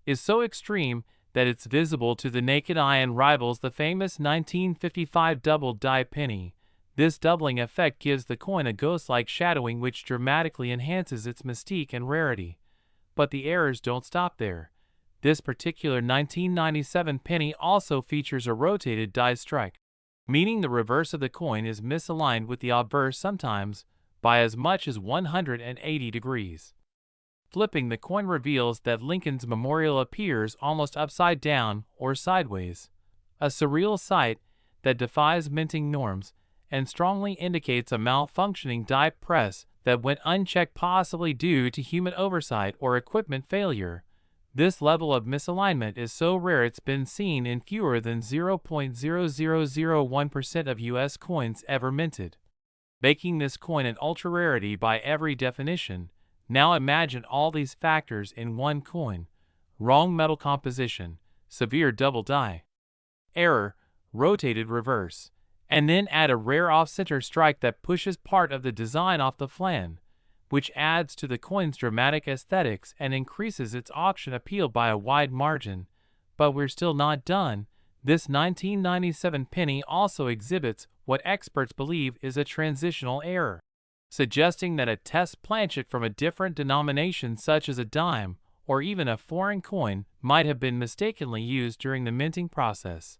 is so extreme that it's visible to the naked eye and rivals the famous 1955 double die penny. This doubling effect gives the coin a ghost-like shadowing which dramatically enhances its mystique and rarity. But the errors don't stop there. This particular 1997 penny also features a rotated die strike, meaning the reverse of the coin is misaligned with the obverse sometimes by as much as 180 degrees. Flipping the coin reveals that Lincoln's memorial appears almost upside down or sideways, a surreal sight that defies minting norms and strongly indicates a malfunctioning die press that went unchecked, possibly due to human oversight or equipment failure. This level of misalignment is so rare it's been seen in fewer than 0.0001% of U.S. coins ever minted, making this coin an ultra-rarity by every definition. Now imagine all these factors in one coin: wrong metal composition, severe double die error, rotated reverse, and then add a rare off-center strike that pushes part of the design off the flan, which adds to the coin's dramatic aesthetics and increases its auction appeal by a wide margin. But we're still not done. This 1997 penny also exhibits what experts believe is a transitional error, suggesting that a test planchet from a different denomination such as a dime or even a foreign coin might have been mistakenly used during the minting process,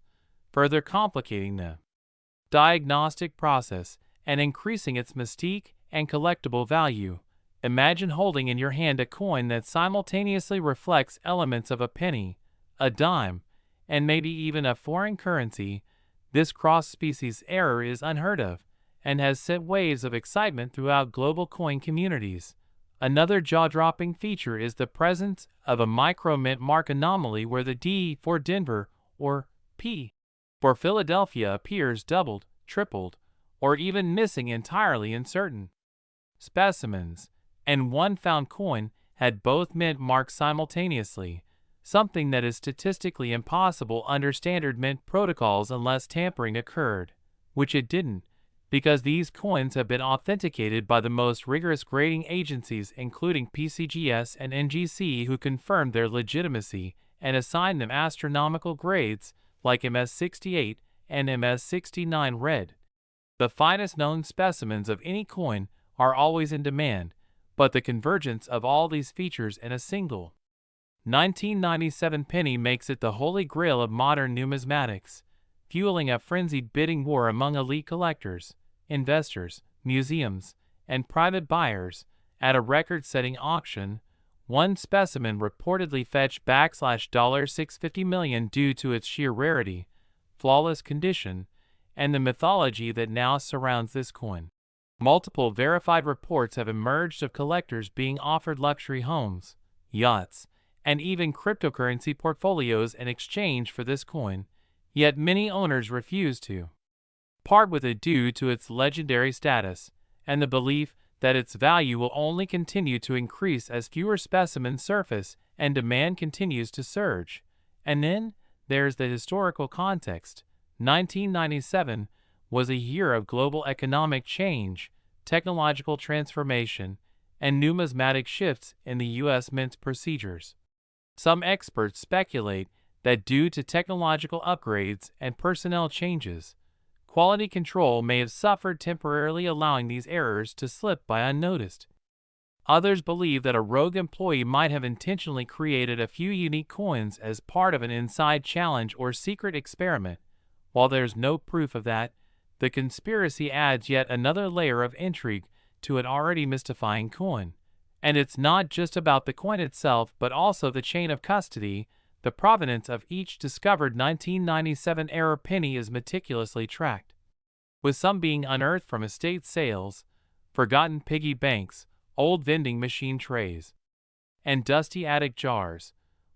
further complicating the diagnostic process and increasing its mystique and collectible value. Imagine holding in your hand a coin that simultaneously reflects elements of a penny, a dime, and maybe even a foreign currency. This cross-species error is unheard of and has sent waves of excitement throughout global coin communities. Another jaw-dropping feature is the presence of a micro-mint mark anomaly where the D for Denver or P for Philadelphia appears doubled, tripled, or even missing entirely in certain specimens, and one found coin had both mint marks simultaneously, something that is statistically impossible under standard mint protocols unless tampering occurred, which it didn't, because these coins have been authenticated by the most rigorous grading agencies including PCGS and NGC, who confirmed their legitimacy and assigned them astronomical grades like MS68 and MS69 red. The finest known specimens of any coin are always in demand, but the convergence of all these features in a single 1997 penny makes it the holy grail of modern numismatics, fueling a frenzied bidding war among elite collectors, investors, museums, and private buyers. At a record-setting auction, one specimen reportedly fetched $650 million due to its sheer rarity, flawless condition, and the mythology that now surrounds this coin. Multiple verified reports have emerged of collectors being offered luxury homes, yachts, and even cryptocurrency portfolios in exchange for this coin, yet many owners refuse to part with it due to its legendary status and the belief that its value will only continue to increase as fewer specimens surface and demand continues to surge. And then there's the historical context. 1997 was a year of global economic change, technological transformation, and numismatic shifts in the U.S. mint procedures. Some experts speculate that due to technological upgrades and personnel changes, quality control may have suffered temporarily, allowing these errors to slip by unnoticed. Others believe that a rogue employee might have intentionally created a few unique coins as part of an inside challenge or secret experiment. While there's no proof of that, the conspiracy adds yet another layer of intrigue to an already mystifying coin. And it's not just about the coin itself, but also the chain of custody. The provenance of each discovered 1997-era penny is meticulously tracked, with some being unearthed from estate sales, forgotten piggy banks, old vending machine trays, and dusty attic jars.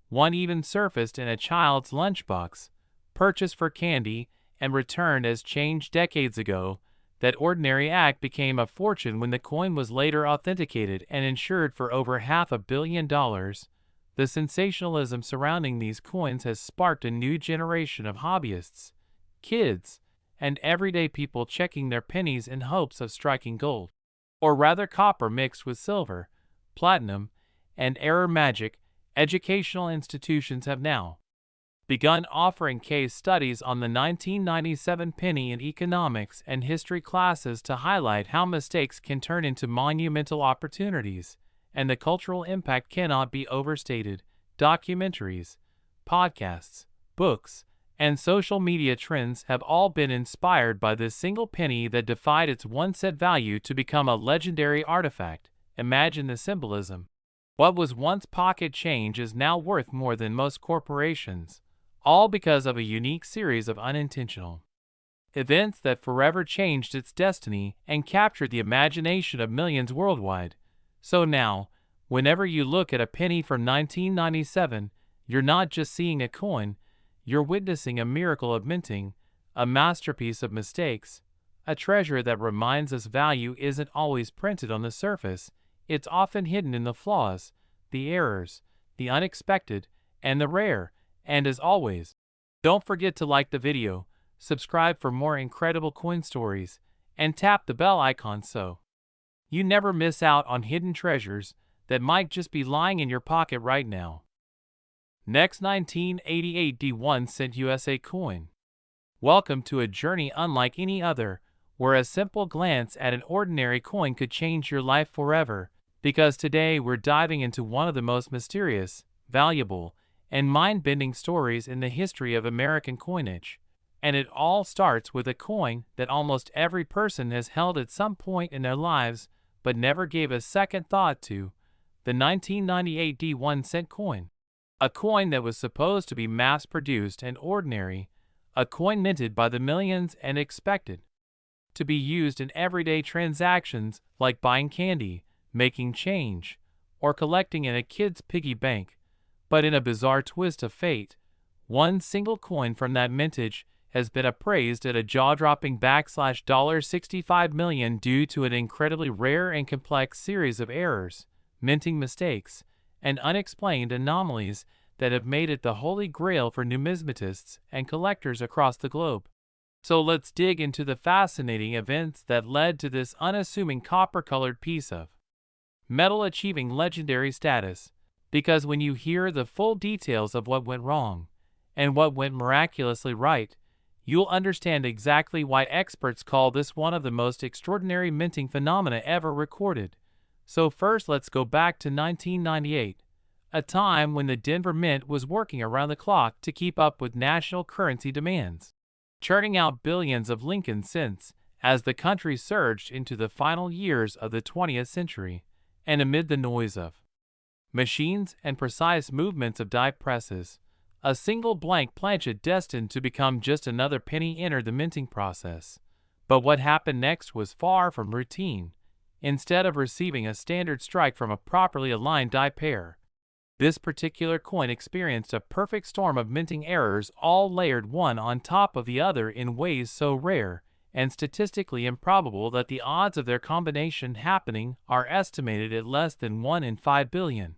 One even surfaced in a child's lunchbox, purchased for candy and returned as change decades ago. That ordinary act became a fortune when the coin was later authenticated and insured for over $500 million. The sensationalism surrounding these coins has sparked a new generation of hobbyists, kids, and everyday people checking their pennies in hopes of striking gold, or rather copper mixed with silver, platinum, and error magic. Educational institutions have now begun offering case studies on the 1997 penny in economics and history classes to highlight how mistakes can turn into monumental opportunities, and the cultural impact cannot be overstated. Documentaries, podcasts, books, and social media trends have all been inspired by this single penny that defied its once-set value to become a legendary artifact. Imagine the symbolism. What was once pocket change is now worth more than most corporations, all because of a unique series of unintentional events that forever changed its destiny and captured the imagination of millions worldwide. So now, whenever you look at a penny from 1997, you're not just seeing a coin, you're witnessing a miracle of minting, a masterpiece of mistakes, a treasure that reminds us value isn't always printed on the surface. It's often hidden in the flaws, the errors, the unexpected, and the rare. And as always, don't forget to like the video, subscribe for more incredible coin stories, and tap the bell icon so you never miss out on hidden treasures that might just be lying in your pocket right now. Next, 1988 D1 cent USA coin. Welcome to a journey unlike any other, where a simple glance at an ordinary coin could change your life forever, because today we're diving into one of the most mysterious, valuable, and mind-bending stories in the history of American coinage. And it all starts with a coin that almost every person has held at some point in their lives but never gave a second thought to: the 1998 D1 cent coin. A coin that was supposed to be mass-produced and ordinary, a coin minted by the millions and expected to be used in everyday transactions like buying candy, making change, or collecting in a kid's piggy bank. But in a bizarre twist of fate, one single coin from that mintage has been appraised at a jaw-dropping $65 million due to an incredibly rare and complex series of errors, minting mistakes, and unexplained anomalies that have made it the holy grail for numismatists and collectors across the globe. So let's dig into the fascinating events that led to this unassuming copper-colored piece of metal achieving legendary status, because when you hear the full details of what went wrong and what went miraculously right, you'll understand exactly why experts call this one of the most extraordinary minting phenomena ever recorded. So first, let's go back to 1998, a time when the Denver Mint was working around the clock to keep up with national currency demands, churning out billions of Lincoln cents as the country surged into the final years of the 20th century, and amid the noise of machines and precise movements of die presses, a single blank planchet destined to become just another penny entered the minting process. But what happened next was far from routine. Instead of receiving a standard strike from a properly aligned die pair, this particular coin experienced a perfect storm of minting errors, all layered one on top of the other in ways so rare and statistically improbable that the odds of their combination happening are estimated at less than 1 in 5 billion.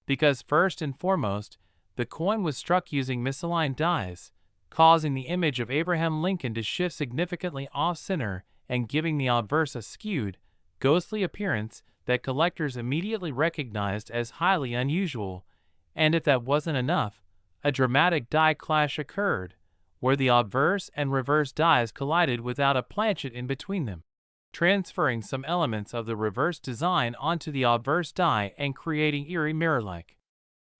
Because first and foremost, the coin was struck using misaligned dies, causing the image of Abraham Lincoln to shift significantly off-center and giving the obverse a skewed, ghostly appearance that collectors immediately recognized as highly unusual. And if that wasn't enough, a dramatic die clash occurred, where the obverse and reverse dies collided without a planchet in between them, transferring some elements of the reverse design onto the obverse die and creating eerie mirror-like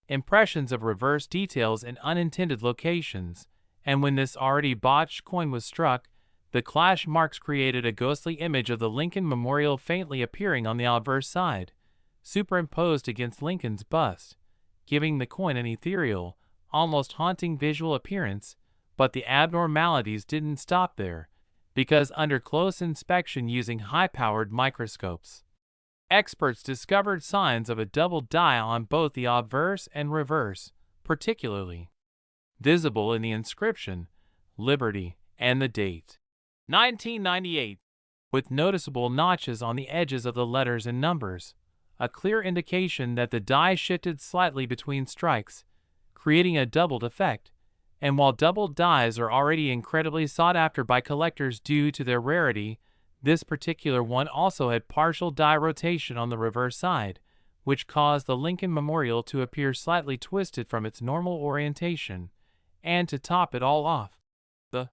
impressions of reverse details in unintended locations. And when this already botched coin was struck, the clash marks created a ghostly image of the Lincoln Memorial faintly appearing on the obverse side, superimposed against Lincoln's bust, giving the coin an ethereal, almost haunting visual appearance. But the abnormalities didn't stop there, because under close inspection using high-powered microscopes, experts discovered signs of a double die on both the obverse and reverse, particularly visible in the inscription, Liberty, and the date, 1998, with noticeable notches on the edges of the letters and numbers, a clear indication that the die shifted slightly between strikes, creating a doubled effect. And while doubled dies are already incredibly sought after by collectors due to their rarity, this particular one also had partial die rotation on the reverse side, which caused the Lincoln Memorial to appear slightly twisted from its normal orientation. And to top it all off, the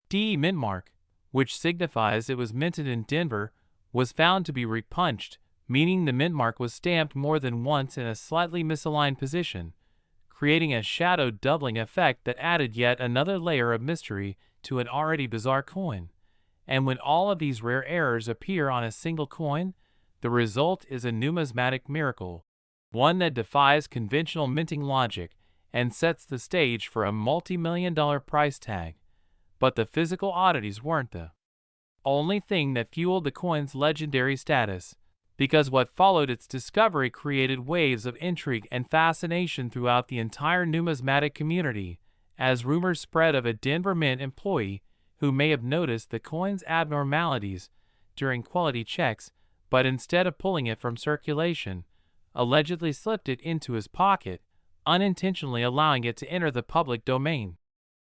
D mint mark, which signifies it was minted in Denver, was found to be repunched, meaning the mint mark was stamped more than once in a slightly misaligned position, creating a shadow doubling effect that added yet another layer of mystery to an already bizarre coin. And when all of these rare errors appear on a single coin, the result is a numismatic miracle, one that defies conventional minting logic and sets the stage for a multi-million-dollar price tag. But the physical oddities weren't the only thing that fueled the coin's legendary status, because what followed its discovery created waves of intrigue and fascination throughout the entire numismatic community, as rumors spread of a Denver Mint employee who may have noticed the coin's abnormalities during quality checks, but instead of pulling it from circulation, allegedly slipped it into his pocket, unintentionally allowing it to enter the public domain.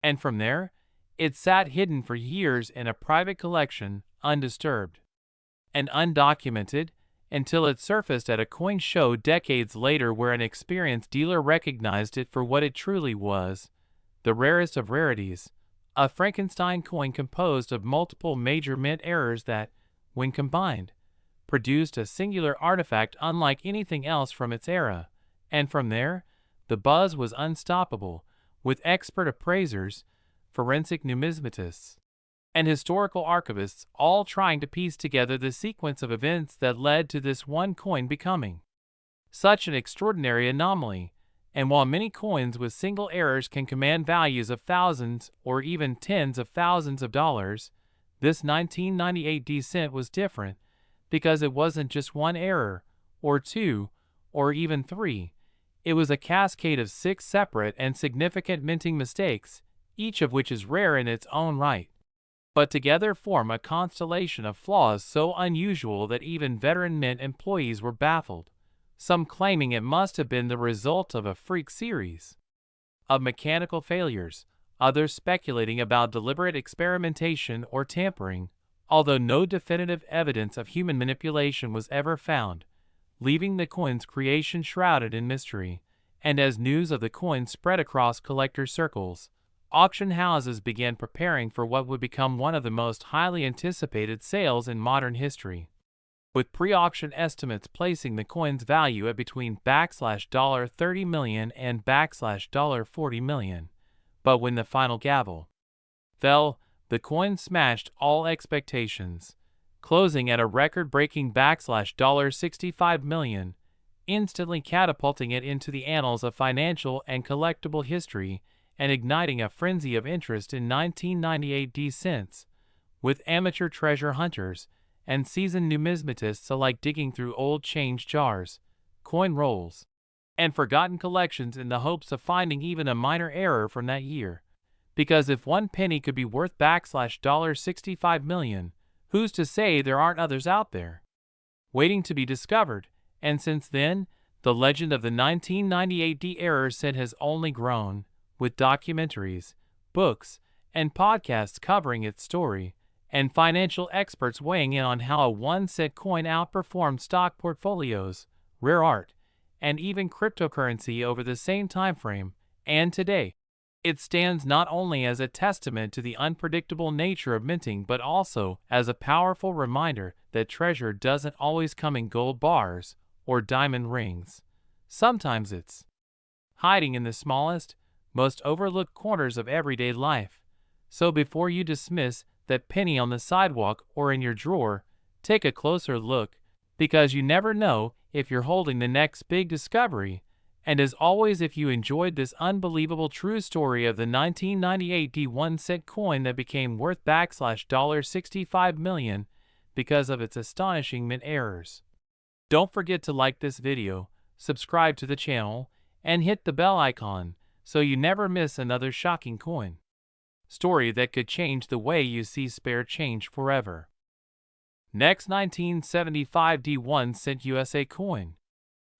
And from there, it sat hidden for years in a private collection, undisturbed and undocumented, until it surfaced at a coin show decades later where an experienced dealer recognized it for what it truly was, the rarest of rarities, a Frankenstein coin composed of multiple major mint errors that, when combined, produced a singular artifact unlike anything else from its era. And from there, the buzz was unstoppable, with expert appraisers, forensic numismatists, and historical archivists all trying to piece together the sequence of events that led to this one coin becoming such an extraordinary anomaly. And while many coins with single errors can command values of thousands or even tens of thousands of dollars, this 1998 descent was different. because it wasn't just one error, or two, or even three. It was a cascade of 6 separate and significant minting mistakes, each of which is rare in its own right, but together form a constellation of flaws so unusual that even veteran mint employees were baffled, some claiming it must have been the result of a freak series of mechanical failures, others speculating about deliberate experimentation or tampering, although no definitive evidence of human manipulation was ever found, leaving the coin's creation shrouded in mystery. And as news of the coin spread across collector circles, auction houses began preparing for what would become one of the most highly anticipated sales in modern history, with pre-auction estimates placing the coin's value at between $30 million and $40 million. But when the final gavel fell, the coin smashed all expectations, closing at a record-breaking $65 million, instantly catapulting it into the annals of financial and collectible history and igniting a frenzy of interest in 1998 descents, with amateur treasure hunters and seasoned numismatists alike digging through old change jars, coin rolls, and forgotten collections in the hopes of finding even a minor error from that year. Because if one penny could be worth $65 million, who's to say there aren't others out there waiting to be discovered? And since then, the legend of the 1998 D error cent has only grown, with documentaries, books, and podcasts covering its story, and financial experts weighing in on how a 1-cent coin outperformed stock portfolios, rare art, and even cryptocurrency over the same time frame. And today, it stands not only as a testament to the unpredictable nature of minting but also as a powerful reminder that treasure doesn't always come in gold bars or diamond rings. Sometimes it's hiding in the smallest, most overlooked corners of everyday life. So before you dismiss that penny on the sidewalk or in your drawer, take a closer look, because you never know if you're holding the next big discovery. And as always, if you enjoyed this unbelievable true story of the 1998 D1-cent coin that became worth $65 million because of its astonishing mint errors, don't forget to like this video, subscribe to the channel, and hit the bell icon so you never miss another shocking coin story that could change the way you see spare change forever. Next, 1975 D1-cent USA coin.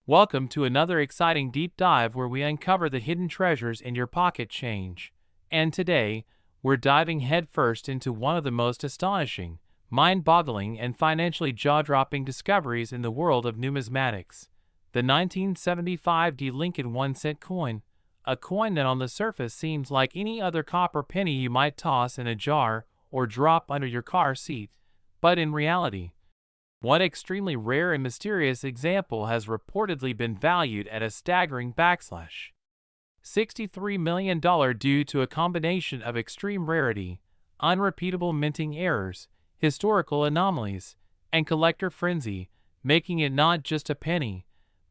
Welcome to another exciting deep dive where we uncover the hidden treasures in your pocket change. And today, we're diving headfirst into one of the most astonishing, mind-boggling, and financially jaw-dropping discoveries in the world of numismatics: the 1975 D Lincoln 1-cent coin, a coin that on the surface seems like any other copper penny you might toss in a jar or drop under your car seat, but in reality, one extremely rare and mysterious example has reportedly been valued at a staggering $63 million due to a combination of extreme rarity, unrepeatable minting errors, historical anomalies, and collector frenzy, making it not just a penny,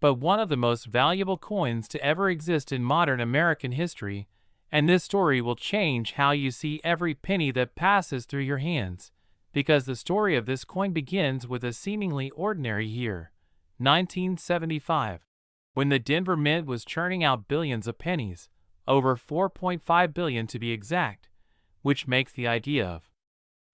but one of the most valuable coins to ever exist in modern American history. And this story will change how you see every penny that passes through your hands, because the story of this coin begins with a seemingly ordinary year, 1975, when the Denver Mint was churning out billions of pennies, over 4.5 billion to be exact, which makes the idea of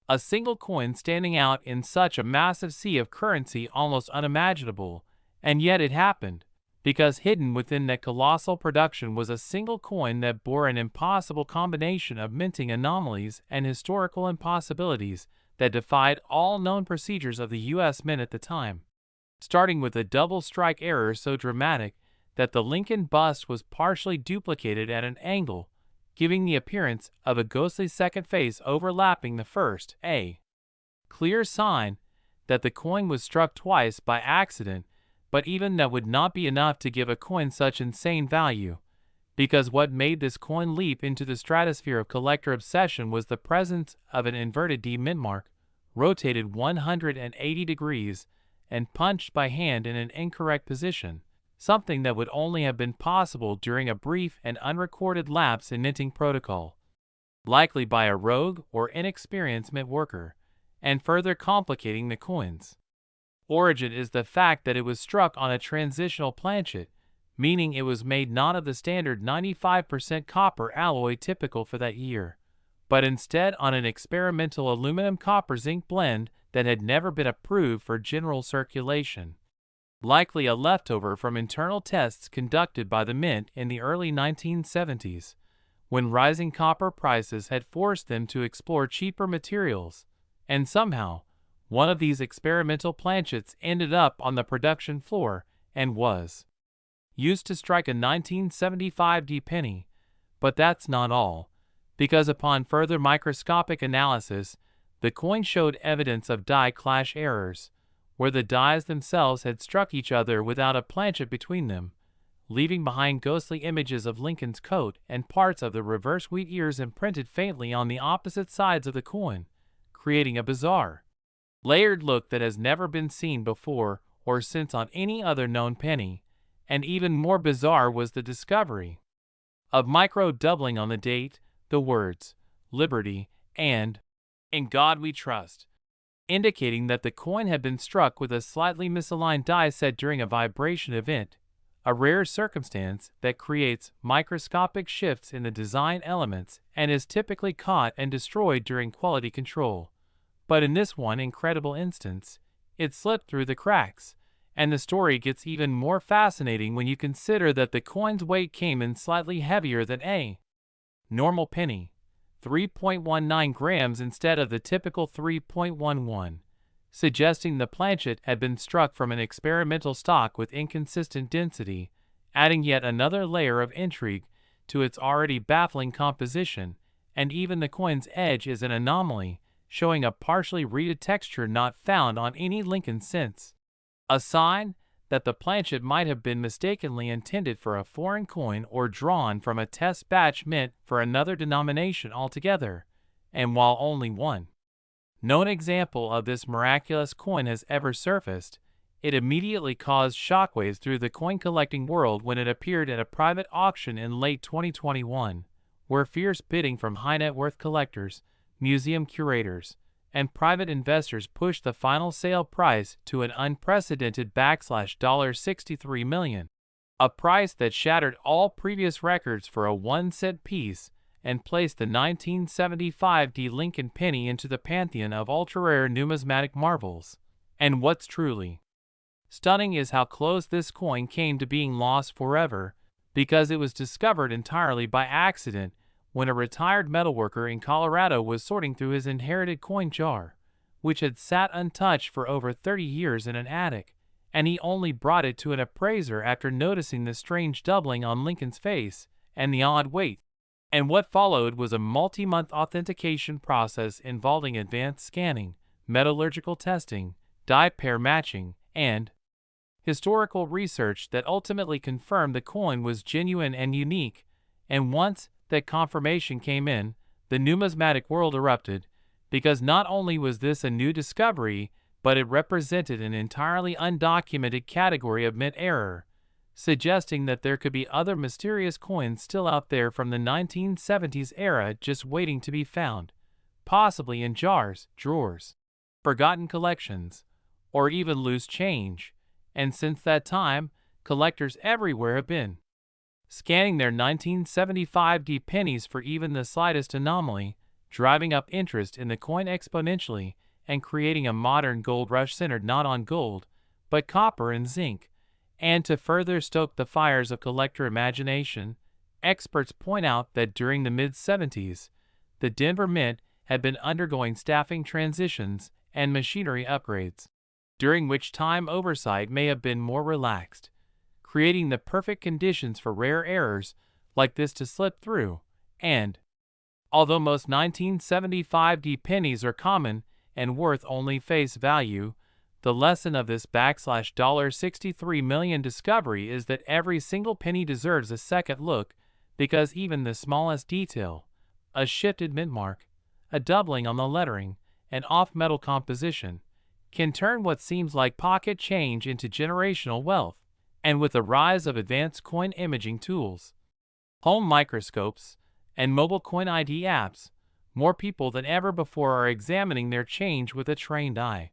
a single coin standing out in such a massive sea of currency almost unimaginable. And yet it happened, because hidden within that colossal production was a single coin that bore an impossible combination of minting anomalies and historical impossibilities that defied all known procedures of the U.S. Mint at the time, starting with a double strike error so dramatic that the Lincoln bust was partially duplicated at an angle, giving the appearance of a ghostly second face overlapping the first, a clear sign that the coin was struck twice by accident. But even that would not be enough to give a coin such insane value, because what made this coin leap into the stratosphere of collector obsession was the presence of an inverted D mint mark, rotated 180 degrees, and punched by hand in an incorrect position, something that would only have been possible during a brief and unrecorded lapse in minting protocol, likely by a rogue or inexperienced mint worker, and further complicating the coin's origin is the fact that it was struck on a transitional planchet, meaning it was made not of the standard 95% copper alloy typical for that year, but instead on an experimental aluminum copper zinc blend that had never been approved for general circulation. Likely a leftover from internal tests conducted by the mint in the early 1970s, when rising copper prices had forced them to explore cheaper materials, and somehow, one of these experimental planchets ended up on the production floor and was used to strike a 1975 penny. But that's not all, because upon further microscopic analysis, the coin showed evidence of die clash errors, where the dies themselves had struck each other without a planchet between them, leaving behind ghostly images of Lincoln's coat and parts of the reverse wheat ears imprinted faintly on the opposite sides of the coin, creating a bizarre, layered look that has never been seen before or since on any other known penny. And even more bizarre was the discovery of micro-doubling on the date, the words, "Liberty," and "In God We Trust," indicating that the coin had been struck with a slightly misaligned die set during a vibration event, a rare circumstance that creates microscopic shifts in the design elements and is typically caught and destroyed during quality control. But in this one incredible instance, it slipped through the cracks. And the story gets even more fascinating when you consider that the coin's weight came in slightly heavier than a normal penny, 3.19 grams instead of the typical 3.11, suggesting the planchet had been struck from an experimental stock with inconsistent density, adding yet another layer of intrigue to its already baffling composition. And even the coin's edge is an anomaly, showing a partially reeded texture not found on any Lincoln since. A sign that the planchet might have been mistakenly intended for a foreign coin or drawn from a test batch mint for another denomination altogether. And while only one known example of this miraculous coin has ever surfaced, it immediately caused shockwaves through the coin collecting world when it appeared at a private auction in late 2021, where fierce bidding from high net worth collectors, museum curators, and private investors pushed the final sale price to an unprecedented $63 million, a price that shattered all previous records for a 1-cent piece and placed the 1975 Lincoln penny into the pantheon of ultra-rare numismatic marvels. And what's truly stunning is how close this coin came to being lost forever, because it was discovered entirely by accident when a retired metalworker in Colorado was sorting through his inherited coin jar, which had sat untouched for over 30 years in an attic, and he only brought it to an appraiser after noticing the strange doubling on Lincoln's face and the odd weight. And what followed was a multi-month authentication process involving advanced scanning, metallurgical testing, die pair matching, and historical research that ultimately confirmed the coin was genuine and unique. And once that confirmation came in, the numismatic world erupted, because not only was this a new discovery, but it represented an entirely undocumented category of mint error, suggesting that there could be other mysterious coins still out there from the 1970s era just waiting to be found, possibly in jars, drawers, forgotten collections, or even loose change. And since that time, collectors everywhere have been scanning their 1975 pennies for even the slightest anomaly, driving up interest in the coin exponentially and creating a modern gold rush centered not on gold, but copper and zinc. And to further stoke the fires of collector imagination, experts point out that during the mid-70s, the Denver Mint had been undergoing staffing transitions and machinery upgrades, during which time oversight may have been more relaxed, creating the perfect conditions for rare errors like this to slip through. And although most 1975 pennies are common and worth only face value, the lesson of this $63 million discovery is that every single penny deserves a second look, because even the smallest detail, a shifted mint mark, a doubling on the lettering, an off-metal composition, can turn what seems like pocket change into generational wealth. And with the rise of advanced coin imaging tools, home microscopes, and mobile coin ID apps, more people than ever before are examining their change with a trained eye.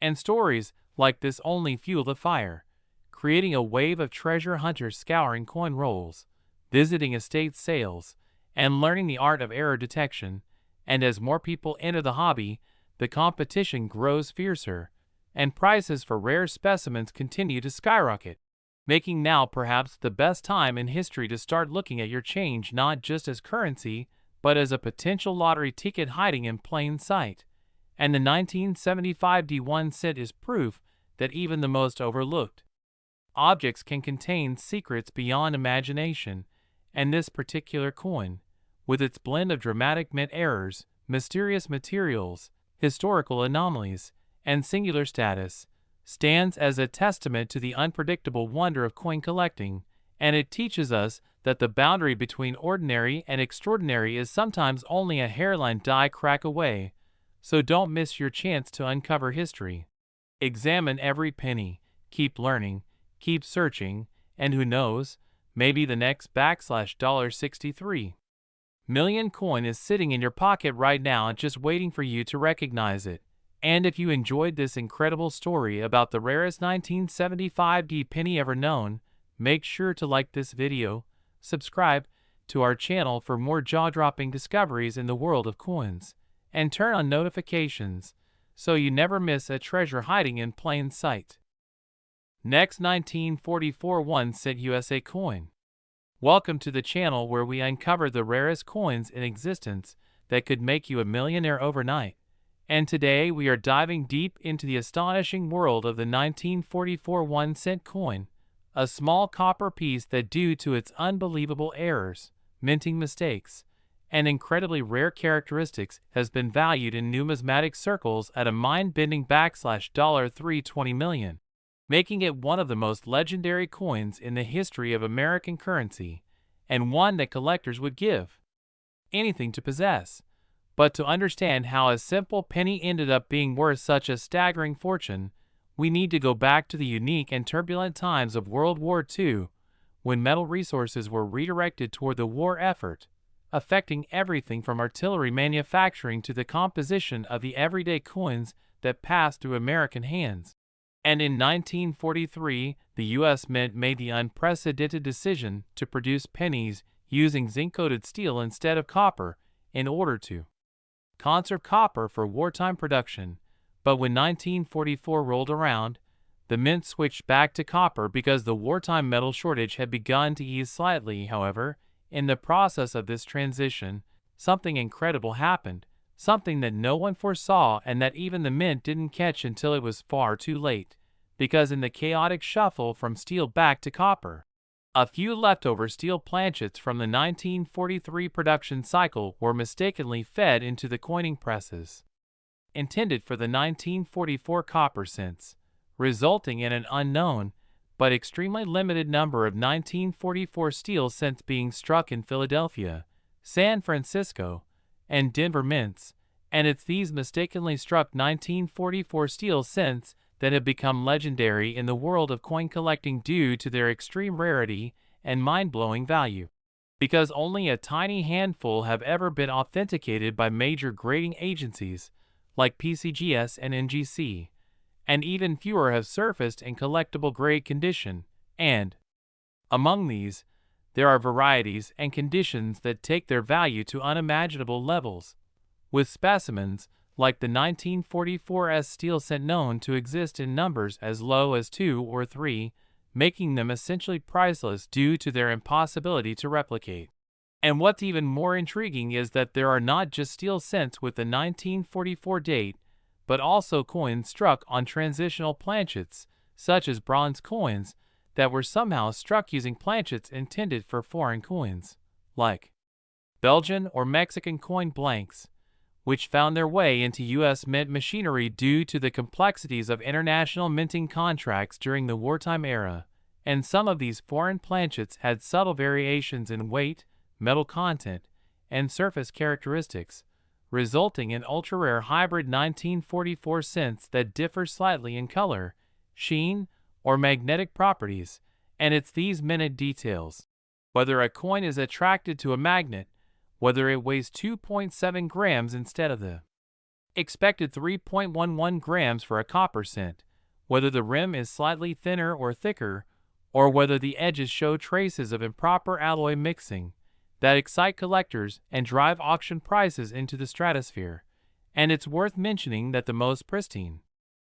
And stories like this only fuel the fire, creating a wave of treasure hunters scouring coin rolls, visiting estate sales, and learning the art of error detection. And as more people enter the hobby, the competition grows fiercer, and prices for rare specimens continue to skyrocket, making now perhaps the best time in history to start looking at your change not just as currency, but as a potential lottery ticket hiding in plain sight. And the 1975 D1 cent is proof that even the most overlooked objects can contain secrets beyond imagination, and this particular coin, with its blend of dramatic mint errors, mysterious materials, historical anomalies, and singular status, stands as a testament to the unpredictable wonder of coin collecting, and it teaches us that the boundary between ordinary and extraordinary is sometimes only a hairline die crack away. So don't miss your chance to uncover history. Examine every penny, keep learning, keep searching, and who knows, maybe the next $63 million coin is sitting in your pocket right now just waiting for you to recognize it. And if you enjoyed this incredible story about the rarest 1975 D penny ever known, make sure to like this video, subscribe to our channel for more jaw-dropping discoveries in the world of coins, and turn on notifications so you never miss a treasure hiding in plain sight. Next, 1944 1-cent USA coin. Welcome to the channel where we uncover the rarest coins in existence that could make you a millionaire overnight. And today we are diving deep into the astonishing world of the 1944 1-cent coin, a small copper piece that, due to its unbelievable errors, minting mistakes, and incredibly rare characteristics, has been valued in numismatic circles at a mind-bending $320 million, making it one of the most legendary coins in the history of American currency, and one that collectors would give anything to possess. But to understand how a simple penny ended up being worth such a staggering fortune, we need to go back to the unique and turbulent times of World War II, when metal resources were redirected toward the war effort, affecting everything from artillery manufacturing to the composition of the everyday coins that passed through American hands. And in 1943, the U.S. Mint made the unprecedented decision to produce pennies using zinc-coated steel instead of copper in order to conserve copper for wartime production. But when 1944 rolled around, the mint switched back to copper because the wartime metal shortage had begun to ease slightly. However, in the process of this transition, something incredible happened, something that no one foresaw and that even the mint didn't catch until it was far too late, because in the chaotic shuffle from steel back to copper, a few leftover steel planchets from the 1943 production cycle were mistakenly fed into the coining presses intended for the 1944 copper cents, resulting in an unknown but extremely limited number of 1944 steel cents being struck in Philadelphia, San Francisco, and Denver mints. And it's these mistakenly struck 1944 steel cents that have become legendary in the world of coin collecting due to their extreme rarity and mind-blowing value. Because only a tiny handful have ever been authenticated by major grading agencies like PCGS and NGC, and even fewer have surfaced in collectible grade condition, and among these, there are varieties and conditions that take their value to unimaginable levels, with specimens like the 1944 steel cent known to exist in numbers as low as 2 or 3, making them essentially priceless due to their impossibility to replicate. And what's even more intriguing is that there are not just steel cents with the 1944 date, but also coins struck on transitional planchets, such as bronze coins, that were somehow struck using planchets intended for foreign coins, like Belgian or Mexican coin blanks, which found their way into U.S. mint machinery due to the complexities of international minting contracts during the wartime era. And some of these foreign planchets had subtle variations in weight, metal content, and surface characteristics, resulting in ultra-rare hybrid 1944 cents that differ slightly in color, sheen, or magnetic properties. And it's these minute details, whether a coin is attracted to a magnet, whether it weighs 2.7 grams instead of the Expected 3.11 grams for a copper cent, whether the rim is slightly thinner or thicker, or whether the edges show traces of improper alloy mixing that excite collectors and drive auction prices into the stratosphere. And it's worth mentioning that the most pristine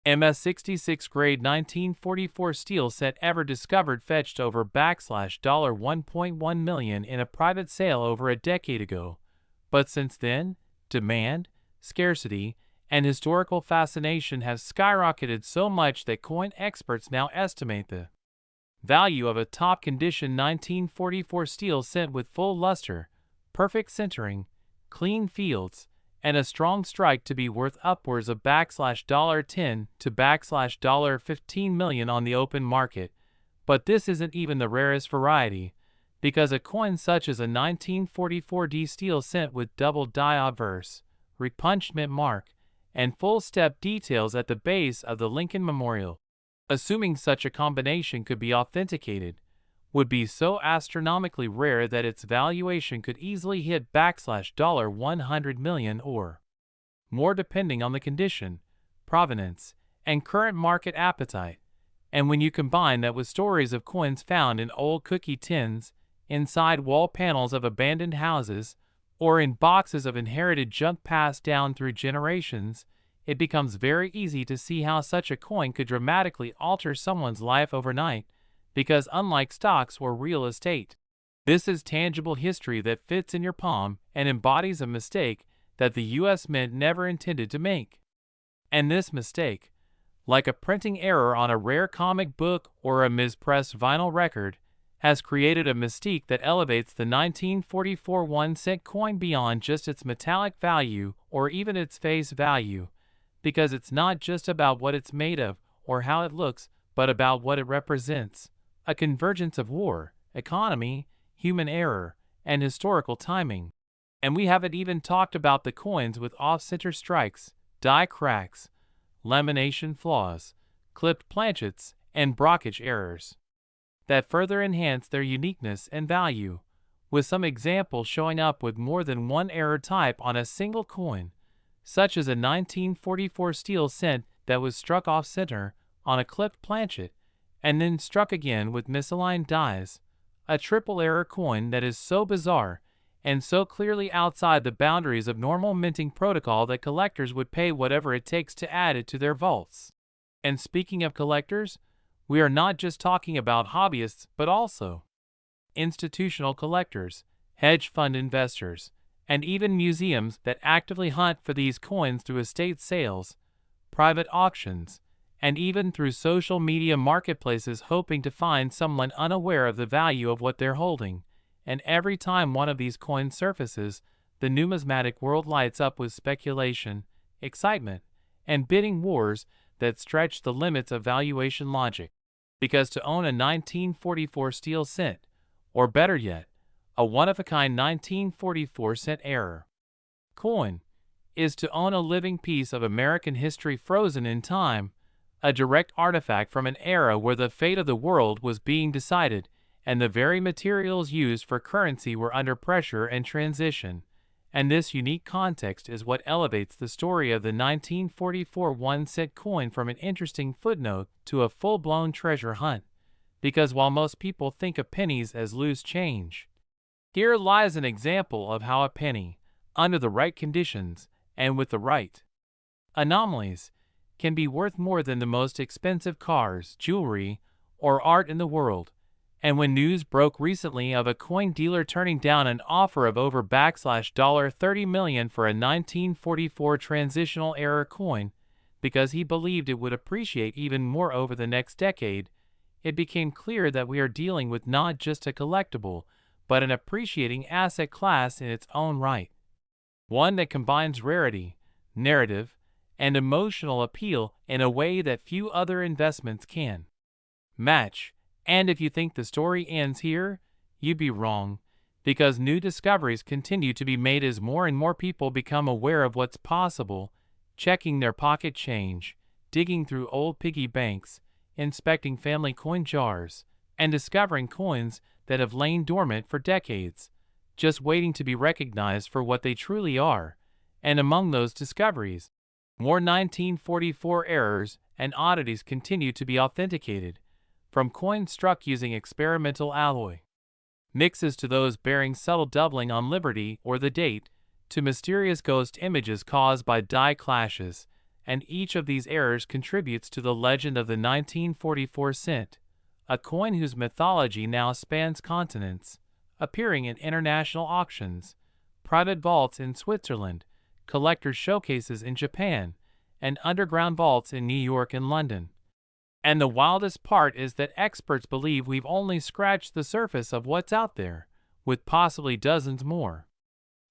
MS66 grade 1944 steel set ever discovered fetched over $1.1 million in a private sale over a decade ago. But since then, demand, scarcity, and historical fascination have skyrocketed so much that coin experts now estimate the value of a top-condition 1944 steel cent with full luster, perfect centering, clean fields, and a strong strike to be worth upwards of $10 to $15 million on the open market. But this isn't even the rarest variety, because a coin such as a 1944D steel cent with double die obverse, repunched mint mark, and full step details at the base of the Lincoln Memorial, assuming such a combination could be authenticated, would be so astronomically rare that its valuation could easily hit $100 million or more depending on the condition, provenance, and current market appetite. And when you combine that with stories of coins found in old cookie tins, inside wall panels of abandoned houses, or in boxes of inherited junk passed down through generations, it becomes very easy to see how such a coin could dramatically alter someone's life overnight, because unlike stocks or real estate, this is tangible history that fits in your palm and embodies a mistake that the U.S. Mint never intended to make. And this mistake, like a printing error on a rare comic book or a mispressed vinyl record, has created a mystique that elevates the 1944 1-cent coin beyond just its metallic value or even its face value, because it's not just about what it's made of or how it looks, but about what it represents: a convergence of war, economy, human error, and historical timing. And we haven't even talked about the coins with off-center strikes, die cracks, lamination flaws, clipped planchets, and brockage errors that further enhance their uniqueness and value, with some examples showing up with more than one error type on a single coin, such as a 1944 steel cent that was struck off-center on a clipped planchet and then struck again with misaligned dies, a triple error coin that is so bizarre and so clearly outside the boundaries of normal minting protocol that collectors would pay whatever it takes to add it to their vaults. And speaking of collectors, we are not just talking about hobbyists but also institutional collectors, hedge fund investors, and even museums that actively hunt for these coins through estate sales, private auctions, and even through social media marketplaces, hoping to find someone unaware of the value of what they're holding. And every time one of these coins surfaces, the numismatic world lights up with speculation, excitement, and bidding wars that stretch the limits of valuation logic. Because to own a 1944 steel cent, or better yet, a one-of-a-kind 1944 cent error coin, is to own a living piece of American history frozen in time, a direct artifact from an era where the fate of the world was being decided and the very materials used for currency were under pressure and transition. And this unique context is what elevates the story of the 1944 1-cent coin from an interesting footnote to a full-blown treasure hunt. Because while most people think of pennies as loose change, here lies an example of how a penny, under the right conditions and with the right anomalies, can be worth more than the most expensive cars, jewelry, or art in the world. And when news broke recently of a coin dealer turning down an offer of over $30 million for a 1944 transitional era coin because he believed it would appreciate even more over the next decade, it became clear that we are dealing with not just a collectible, but an appreciating asset class in its own right. One that combines rarity, narrative, and emotional appeal in a way that few other investments can match. And if you think the story ends here, you'd be wrong, because new discoveries continue to be made as more and more people become aware of what's possible, checking their pocket change, digging through old piggy banks, inspecting family coin jars, and discovering coins that have lain dormant for decades, just waiting to be recognized for what they truly are. And among those discoveries, More 1944 errors and oddities continue to be authenticated, from coins struck using experimental alloy mixes to those bearing subtle doubling on liberty or the date, to mysterious ghost images caused by die clashes, and each of these errors contributes to the legend of the 1944 cent, a coin whose mythology now spans continents, appearing in international auctions, private vaults in Switzerland, collectors' showcases in Japan, and underground vaults in New York and London. And the wildest part is that experts believe we've only scratched the surface of what's out there, with possibly dozens more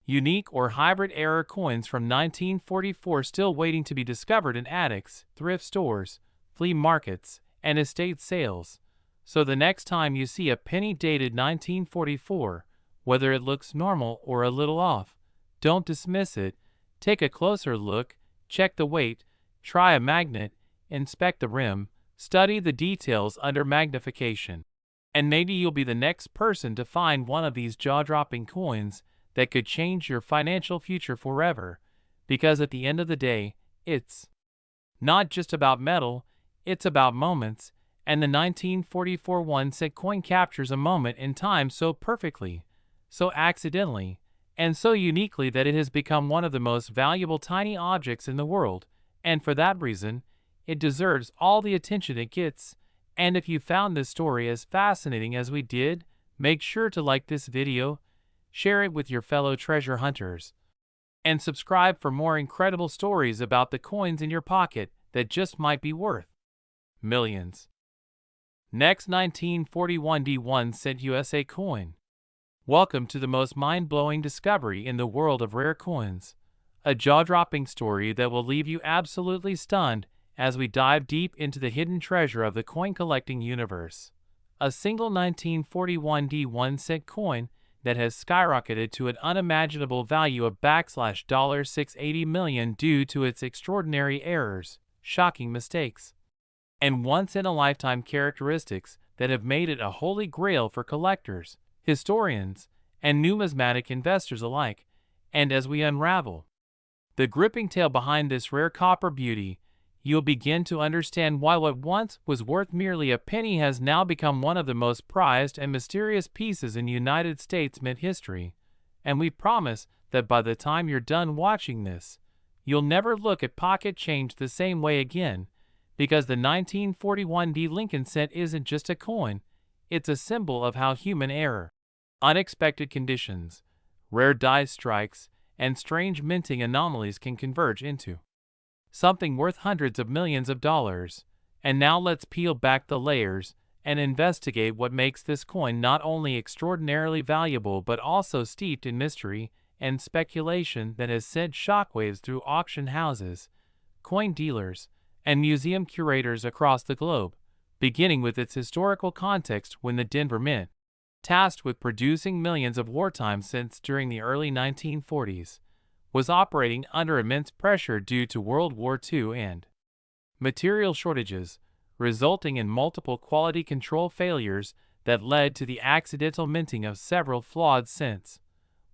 unique or hybrid error coins from 1944 still waiting to be discovered in attics, thrift stores, flea markets, and estate sales. So the next time you see a penny dated 1944, whether it looks normal or a little off, don't dismiss it. Take a closer look, check the weight, try a magnet, inspect the rim, study the details under magnification. And maybe you'll be the next person to find one of these jaw-dropping coins that could change your financial future forever, because at the end of the day, it's not just about metal, it's about moments, and the 1944 1-cent coin captures a moment in time so perfectly, so accidentally, and so uniquely that it has become one of the most valuable tiny objects in the world, and for that reason, it deserves all the attention it gets. And if you found this story as fascinating as we did, make sure to like this video, share it with your fellow treasure hunters, and subscribe for more incredible stories about the coins in your pocket that just might be worth millions. Next, 1941 1-cent USA coin. Welcome to the most mind-blowing discovery in the world of rare coins. A jaw-dropping story that will leave you absolutely stunned as we dive deep into the hidden treasure of the coin-collecting universe. A single 1941 1-cent coin that has skyrocketed to an unimaginable value of $680 million due to its extraordinary errors, shocking mistakes, and once-in-a-lifetime characteristics that have made it a holy grail for collectors, historians, and numismatic investors alike. And as we unravel the gripping tale behind this rare copper beauty, you'll begin to understand why what once was worth merely a penny has now become one of the most prized and mysterious pieces in United States mint history. And we promise that by the time you're done watching this, you'll never look at pocket change the same way again, because the 1941 Lincoln cent isn't just a coin, it's a symbol of how human error, unexpected conditions, rare die strikes, and strange minting anomalies can converge into something worth hundreds of millions of dollars. And now let's peel back the layers and investigate what makes this coin not only extraordinarily valuable but also steeped in mystery and speculation that has sent shockwaves through auction houses, coin dealers, and museum curators across the globe, beginning with its historical context when the Denver Mint, tasked with producing millions of wartime cents during the early 1940s, was operating under immense pressure due to World War II and material shortages, resulting in multiple quality control failures that led to the accidental minting of several flawed cents,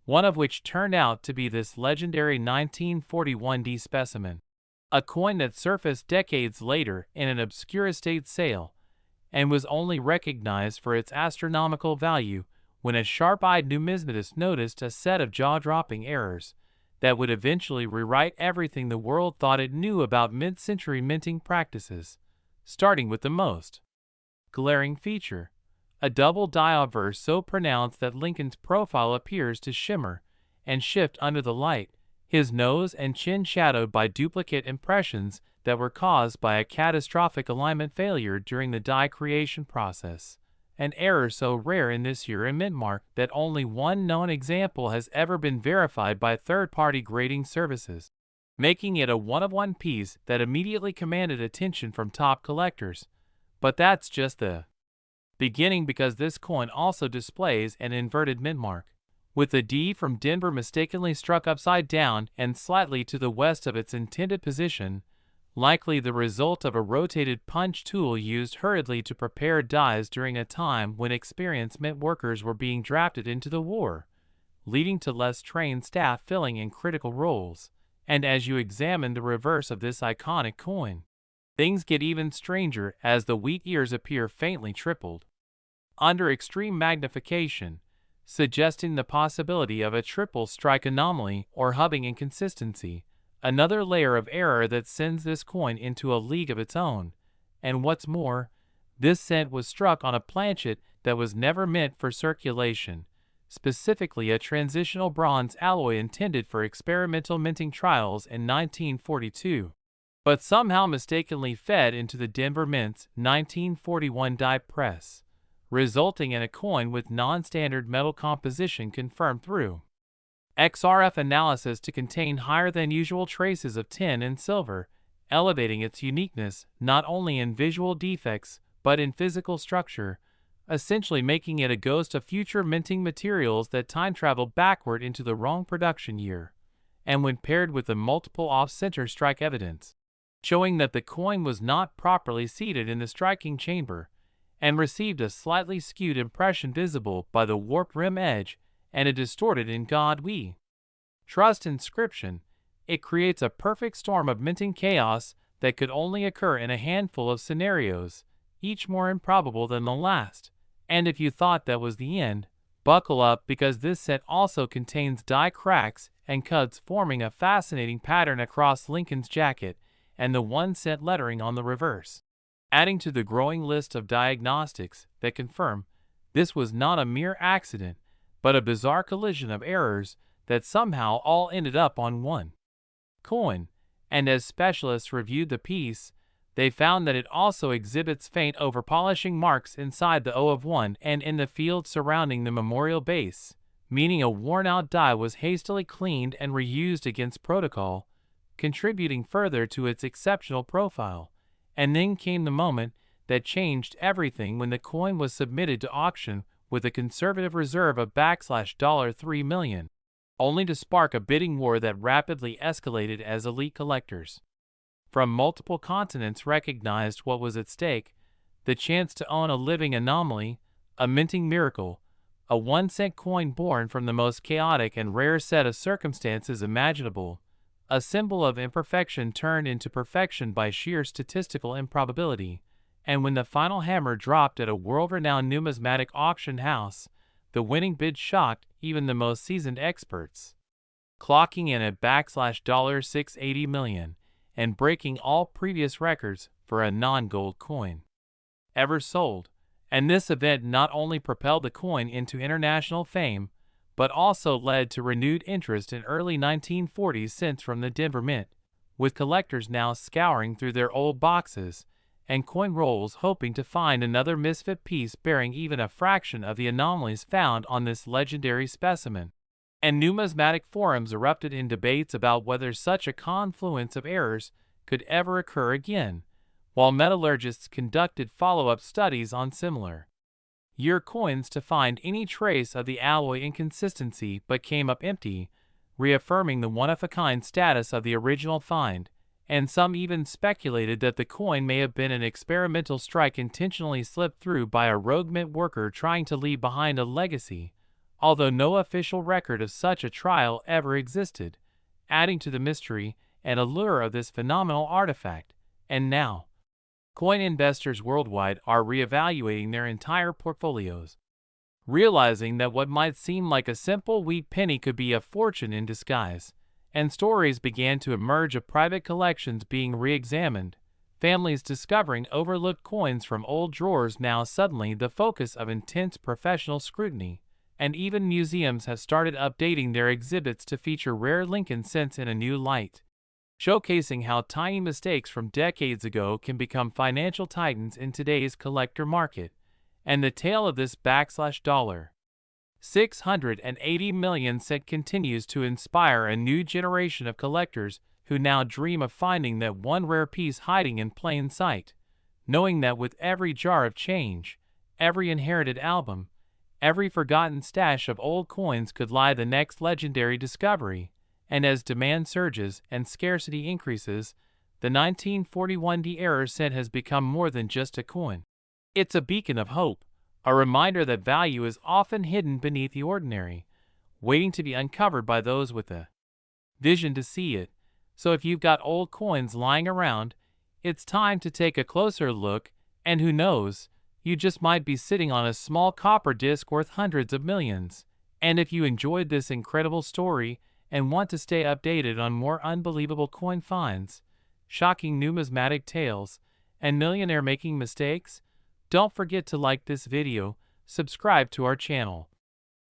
one of which turned out to be this legendary 1941 specimen, a coin that surfaced decades later in an obscure estate sale and was only recognized for its astronomical value when a sharp-eyed numismatist noticed a set of jaw-dropping errors that would eventually rewrite everything the world thought it knew about mid-century minting practices, starting with the most glaring feature, a double die obverse so pronounced that Lincoln's profile appears to shimmer and shift under the light, his nose and chin shadowed by duplicate impressions that were caused by a catastrophic alignment failure during the die creation process. An error so rare in this year in mint mark that only one known example has ever been verified by third-party grading services, making it a one-of-one piece that immediately commanded attention from top collectors. But that's just the beginning, because this coin also displays an inverted mint mark, with the D from Denver mistakenly struck upside down and slightly to the west of its intended position, likely the result of a rotated punch tool used hurriedly to prepare dies during a time when experienced mint workers were being drafted into the war, leading to less trained staff filling in critical roles, And as you examine the reverse of this iconic coin, things get even stranger as the wheat ears appear faintly tripled, under extreme magnification, suggesting the possibility of a triple strike anomaly or hubbing inconsistency, another layer of error that sends this coin into a league of its own. And what's more, this cent was struck on a planchet that was never meant for circulation, specifically a transitional bronze alloy intended for experimental minting trials in 1942, but somehow mistakenly fed into the Denver Mint's 1941 die press, resulting in a coin with non-standard metal composition confirmed through XRF analysis to contain higher than usual traces of tin and silver, elevating its uniqueness not only in visual defects but in physical structure, essentially making it a ghost of future minting materials that time travel backward into the wrong production year. And when paired with the multiple off-center strike evidence, showing that the coin was not properly seated in the striking chamber, and received a slightly skewed impression visible by the warped rim edge and a distorted "In God We Trust" inscription, it creates a perfect storm of minting chaos that could only occur in a handful of scenarios, each more improbable than the last. And if you thought that was the end, buckle up, because this set also contains die cracks and cuts forming a fascinating pattern across Lincoln's jacket and the 1-cent lettering on the reverse, adding to the growing list of diagnostics that confirm this was not a mere accident, but a bizarre collision of errors that somehow all ended up on one coin. And as specialists reviewed the piece, they found that it also exhibits faint overpolishing marks inside the O of 1 and in the field surrounding the memorial base, meaning a worn-out die was hastily cleaned and reused against protocol, contributing further to its exceptional profile. And then came the moment that changed everything when the coin was submitted to auction with a conservative reserve of $3 million, only to spark a bidding war that rapidly escalated as elite collectors from multiple continents recognized what was at stake: the chance to own a living anomaly, a minting miracle, a 1-cent coin born from the most chaotic and rare set of circumstances imaginable, a symbol of imperfection turned into perfection by sheer statistical improbability. And when the final hammer dropped at a world-renowned numismatic auction house, the winning bid shocked even the most seasoned experts, clocking in at $680 million and breaking all previous records for a non-gold coin ever sold. And this event not only propelled the coin into international fame, but also led to renewed interest in early 1940s cents from the Denver Mint, with collectors now scouring through their old boxes and coin rolls hoping to find another misfit piece bearing even a fraction of the anomalies found on this legendary specimen. And numismatic forums erupted in debates about whether such a confluence of errors could ever occur again, while metallurgists conducted follow-up studies on similar year coins to find any trace of the alloy inconsistency, but came up empty, reaffirming the one-of-a-kind status of the original find. And some even speculated that the coin may have been an experimental strike intentionally slipped through by a rogue mint worker trying to leave behind a legacy, although no official record of such a trial ever existed, adding to the mystery and allure of this phenomenal artifact. And now, coin investors worldwide are reevaluating their entire portfolios, realizing that what might seem like a simple wheat penny could be a fortune in disguise. And stories began to emerge of private collections being re-examined, families discovering overlooked coins from old drawers now suddenly the focus of intense professional scrutiny, and even museums have started updating their exhibits to feature rare Lincoln cents in a new light, showcasing how tiny mistakes from decades ago can become financial titans in today's collector market. And the tale of this $680 million set continues to inspire a new generation of collectors who now dream of finding that one rare piece hiding in plain sight, knowing that with every jar of change, every inherited album, every forgotten stash of old coins could lie the next legendary discovery. And as demand surges and scarcity increases, the 1941 error cent has become more than just a coin. It's a beacon of hope, a reminder that value is often hidden beneath the ordinary, waiting to be uncovered by those with the vision to see it. So if you've got old coins lying around, it's time to take a closer look, and who knows, you just might be sitting on a small copper disc worth hundreds of millions. And if you enjoyed this incredible story and want to stay updated on more unbelievable coin finds, shocking numismatic tales, and millionaire making mistakes, don't forget to like this video, subscribe to our channel,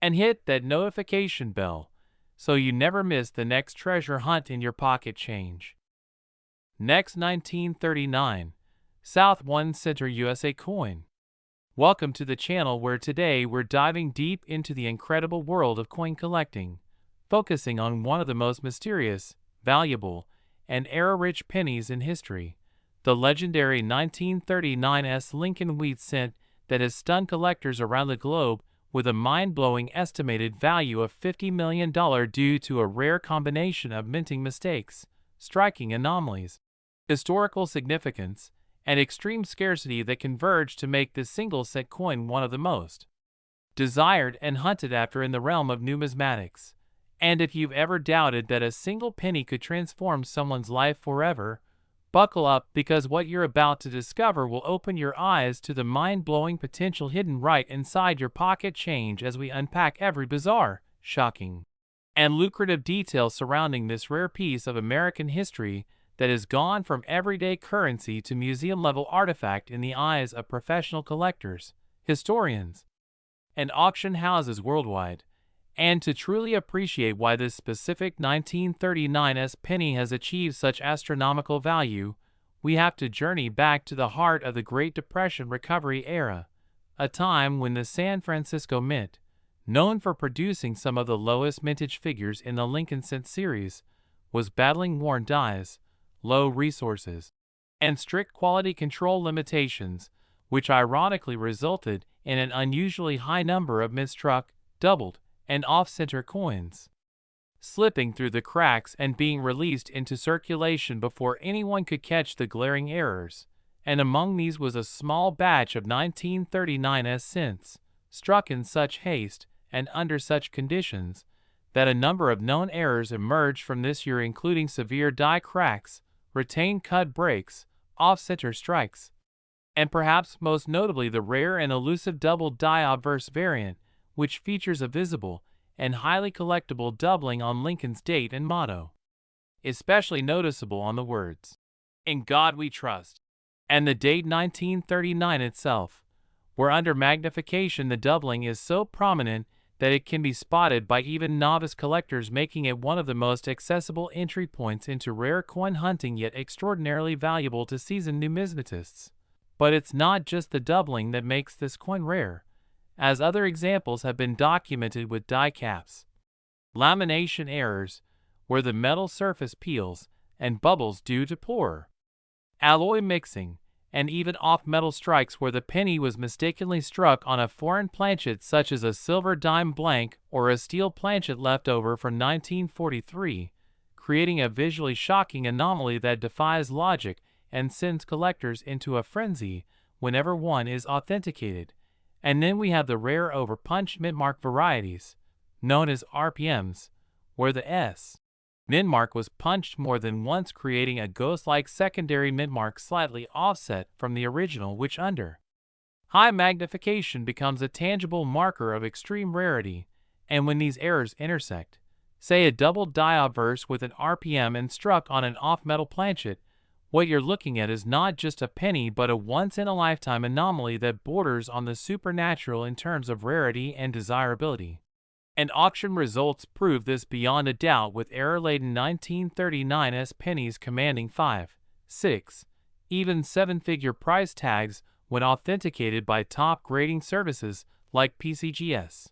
and hit that notification bell so you never miss the next treasure hunt in your pocket change. Next, 1939 South 1 Center USA coin. Welcome to the channel where today we're diving deep into the incredible world of coin collecting, focusing on one of the most mysterious, valuable, and era-rich pennies in history, the legendary 1939's Lincoln wheat cent that has stunned collectors around the globe with a mind-blowing estimated value of $50 million due to a rare combination of minting mistakes, striking anomalies, historical significance, and extreme scarcity that converge to make this single cent coin one of the most desired and hunted after in the realm of numismatics. And if you've ever doubted that a single penny could transform someone's life forever, buckle up, because what you're about to discover will open your eyes to the mind-blowing potential hidden right inside your pocket change as we unpack every bizarre, shocking, and lucrative detail surrounding this rare piece of American history that has gone from everyday currency to museum-level artifact in the eyes of professional collectors, historians, and auction houses worldwide. And to truly appreciate why this specific 1939's penny has achieved such astronomical value, we have to journey back to the heart of the Great Depression recovery era, a time when the San Francisco Mint, known for producing some of the lowest mintage figures in the Lincoln cent series, was battling worn dies, low resources, and strict quality control limitations, which ironically resulted in an unusually high number of misstruck, doubled, and off-center coins slipping through the cracks and being released into circulation before anyone could catch the glaring errors. And among these was a small batch of 1939's cents, struck in such haste and under such conditions that a number of known errors emerged from this year, including severe die cracks, retained cut breaks, off-center strikes, and perhaps most notably the rare and elusive double die obverse variant, which features a visible and highly collectible doubling on Lincoln's date and motto, especially noticeable on the words, "In God We Trust," and the date 1939 itself, where under magnification the doubling is so prominent that it can be spotted by even novice collectors, making it one of the most accessible entry points into rare coin hunting, yet extraordinarily valuable to seasoned numismatists. But it's not just the doubling that makes this coin rare, as other examples have been documented with die caps, lamination errors, where the metal surface peels and bubbles due to poor alloy mixing, and even off-metal strikes where the penny was mistakenly struck on a foreign planchet such as a silver dime blank or a steel planchet left over from 1943, creating a visually shocking anomaly that defies logic and sends collectors into a frenzy whenever one is authenticated. And then we have the rare over-punched mintmark varieties, known as RPMs, where the S mintmark was punched more than once, creating a ghost-like secondary mintmark slightly offset from the original, which under high magnification becomes a tangible marker of extreme rarity. And when these errors intersect, say a double die obverse with an RPM and struck on an off-metal planchet, what you're looking at is not just a penny but a once-in-a-lifetime anomaly that borders on the supernatural in terms of rarity and desirability. And auction results prove this beyond a doubt, with error-laden 1939's pennies commanding 5, 6, even 7-figure price tags when authenticated by top grading services like PCGS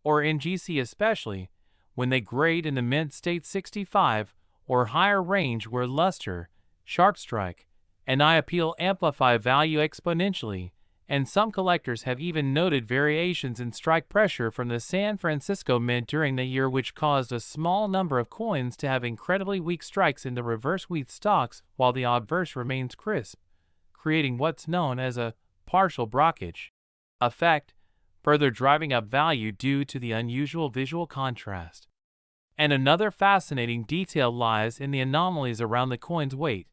or NGC, especially when they grade in the mint state 65 or higher range, where luster, sharp strike, and eye appeal amplify value exponentially. And some collectors have even noted variations in strike pressure from the San Francisco Mint during the year, which caused a small number of coins to have incredibly weak strikes in the reverse wheat stocks while the obverse remains crisp, creating what's known as a partial blockage effect, further driving up value due to the unusual visual contrast. And another fascinating detail lies in the anomalies around the coin's weight,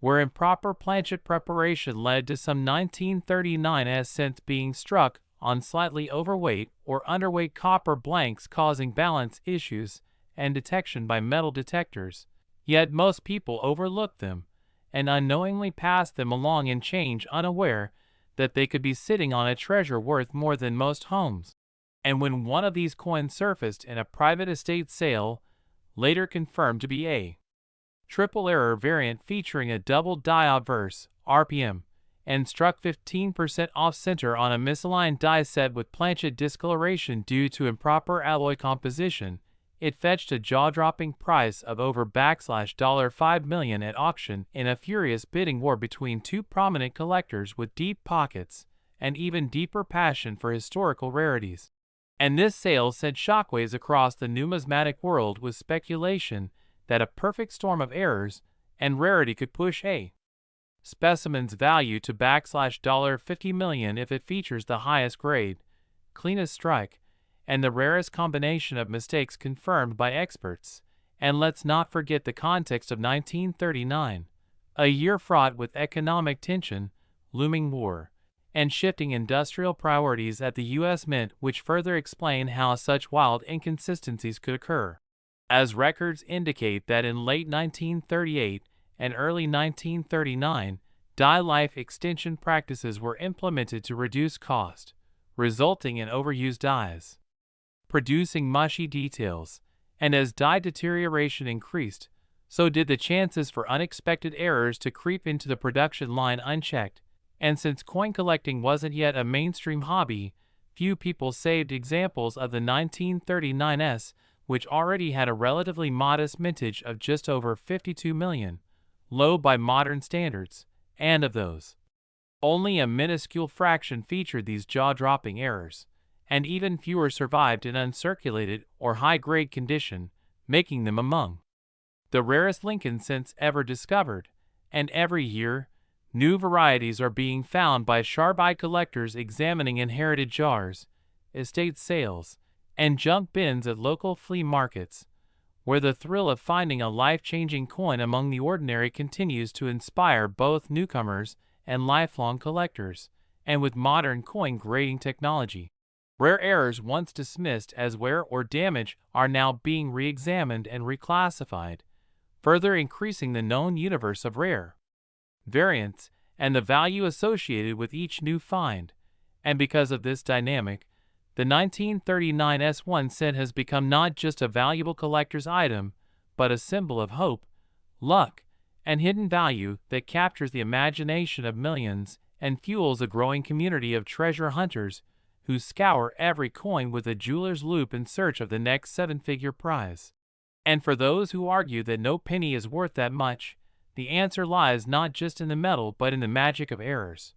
where improper planchet preparation led to some 1939 cents being struck on slightly overweight or underweight copper blanks, causing balance issues and detection by metal detectors. Yet most people overlook them and unknowingly pass them along in change, unaware that they could be sitting on a treasure worth more than most homes. And when one of these coins surfaced in a private estate sale, later confirmed to be a triple error variant featuring a double die obverse RPM, and struck 15% off center on a misaligned die set with planchet discoloration due to improper alloy composition, it fetched a jaw-dropping price of over $5 million at auction in a furious bidding war between two prominent collectors with deep pockets and even deeper passion for historical rarities. And this sale sent shockwaves across the numismatic world, with speculation that a perfect storm of errors and rarity could push a specimen's value to $50 million if it features the highest grade, cleanest strike, and the rarest combination of mistakes confirmed by experts. And let's not forget the context of 1939, a year fraught with economic tension, looming war, and shifting industrial priorities at the U.S. Mint, which further explain how such wild inconsistencies could occur. As records indicate that in late 1938 and early 1939, die life extension practices were implemented to reduce cost, resulting in overused dies, producing mushy details, and as die deterioration increased, so did the chances for unexpected errors to creep into the production line unchecked. And since coin collecting wasn't yet a mainstream hobby, few people saved examples of the 1939s, which already had a relatively modest mintage of just over 52 million, low by modern standards, and of those, only a minuscule fraction featured these jaw-dropping errors, and even fewer survived in uncirculated or high-grade condition, making them among the rarest Lincoln cents ever discovered. And every year, new varieties are being found by sharp-eyed collectors examining inherited jars, estate sales, and junk bins at local flea markets, where the thrill of finding a life-changing coin among the ordinary continues to inspire both newcomers and lifelong collectors. And with modern coin grading technology, rare errors once dismissed as wear or damage are now being re-examined and reclassified, further increasing the known universe of rare variants and the value associated with each new find. And because of this dynamic, the 1939 S1 cent has become not just a valuable collector's item, but a symbol of hope, luck, and hidden value that captures the imagination of millions and fuels a growing community of treasure hunters who scour every coin with a jeweler's loupe in search of the next seven-figure prize. And for those who argue that no penny is worth that much, the answer lies not just in the metal but in the magic of errors,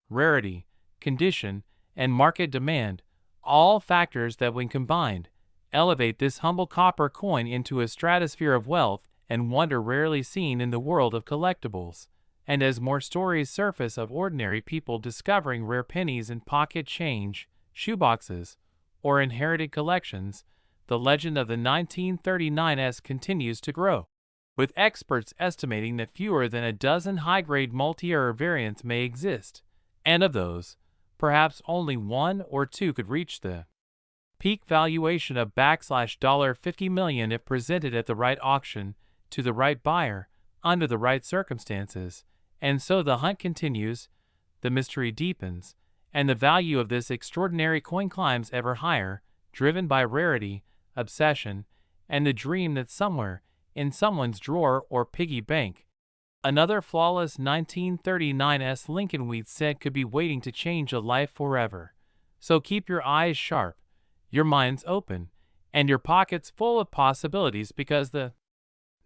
rarity, condition, and market demand, all factors that, when combined, elevate this humble copper coin into a stratosphere of wealth and wonder rarely seen in the world of collectibles. And as more stories surface of ordinary people discovering rare pennies in pocket change, shoeboxes, or inherited collections, the legend of the 1939s continues to grow, with experts estimating that fewer than a dozen high-grade multi-error variants may exist, and of those, perhaps only one or two could reach the peak valuation of $50 million if presented at the right auction, to the right buyer, under the right circumstances. And so the hunt continues, the mystery deepens, and the value of this extraordinary coin climbs ever higher, driven by rarity, obsession, and the dream that somewhere, in someone's drawer or piggy bank, another flawless 1939s Lincoln wheat cent could be waiting to change a life forever. So keep your eyes sharp, your minds open, and your pockets full of possibilities, because the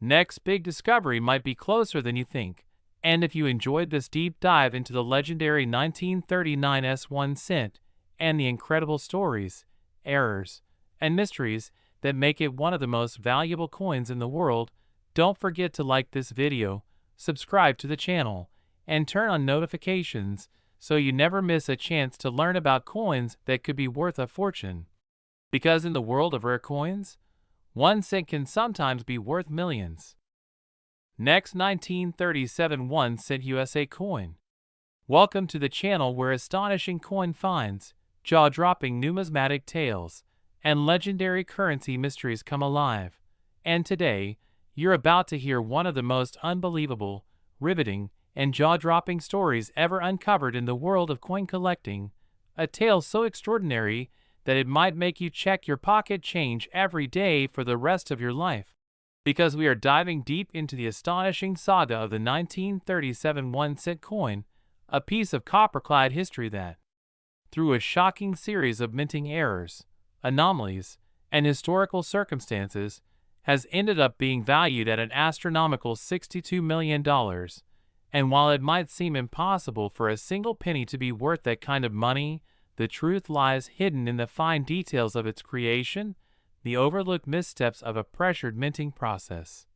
next big discovery might be closer than you think. And if you enjoyed this deep dive into the legendary 1939 S1 cent and the incredible stories, errors, and mysteries that make it one of the most valuable coins in the world, don't forget to like this video, subscribe to the channel, and turn on notifications so you never miss a chance to learn about coins that could be worth a fortune. Because in the world of rare coins, 1 cent can sometimes be worth millions. Next, 1937 1 cent USA coin. Welcome to the channel where astonishing coin finds, jaw-dropping numismatic tales, and legendary currency mysteries come alive. And today, you're about to hear one of the most unbelievable, riveting, and jaw-dropping stories ever uncovered in the world of coin collecting, a tale so extraordinary that it might make you check your pocket change every day for the rest of your life. Because we are diving deep into the astonishing saga of the 1937 1 cent coin, a piece of copper-clad history that, through a shocking series of minting errors, anomalies, and historical circumstances, has ended up being valued at an astronomical $62 million. And while it might seem impossible for a single penny to be worth that kind of money, the truth lies hidden in the fine details of its creation, the overlooked missteps of a pressured minting process,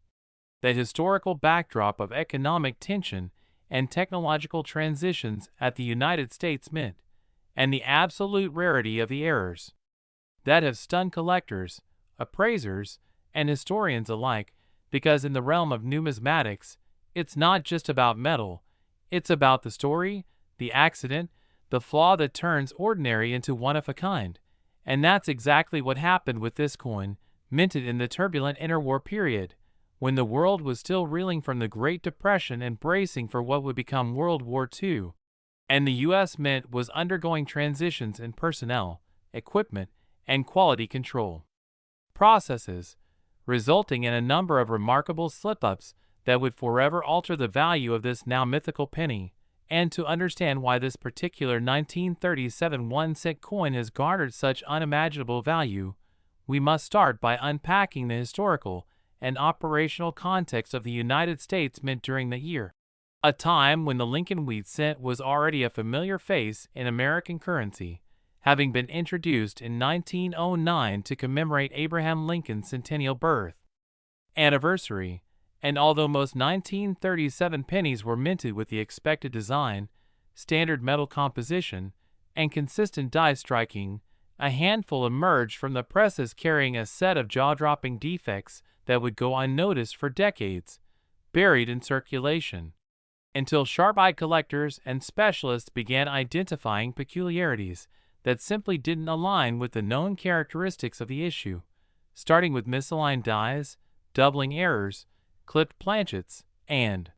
the historical backdrop of economic tension and technological transitions at the United States Mint, and the absolute rarity of the errors that have stunned collectors, appraisers, and historians alike, because in the realm of numismatics, it's not just about metal, it's about the story, the accident, the flaw that turns ordinary into one of a kind. And that's exactly what happened with this coin, minted in the turbulent interwar period, when the world was still reeling from the Great Depression and bracing for what would become World War II. And the U.S. Mint was undergoing transitions in personnel, equipment, and quality control processes, resulting in a number of remarkable slip-ups that would forever alter the value of this now mythical penny. And to understand why this particular 1937 1 cent coin has garnered such unimaginable value, we must start by unpacking the historical and operational context of the United States Mint during the year, a time when the Lincoln wheat cent was already a familiar face in American currency, having been introduced in 1909 to commemorate Abraham Lincoln's centennial birth anniversary. And although most 1937 pennies were minted with the expected design, standard metal composition, and consistent die striking, a handful emerged from the presses carrying a set of jaw-dropping defects that would go unnoticed for decades, buried in circulation, until sharp-eyed collectors and specialists began identifying peculiarities that simply didn't align with the known characteristics of the issue, starting with misaligned dies, doubling errors, clipped planchets, and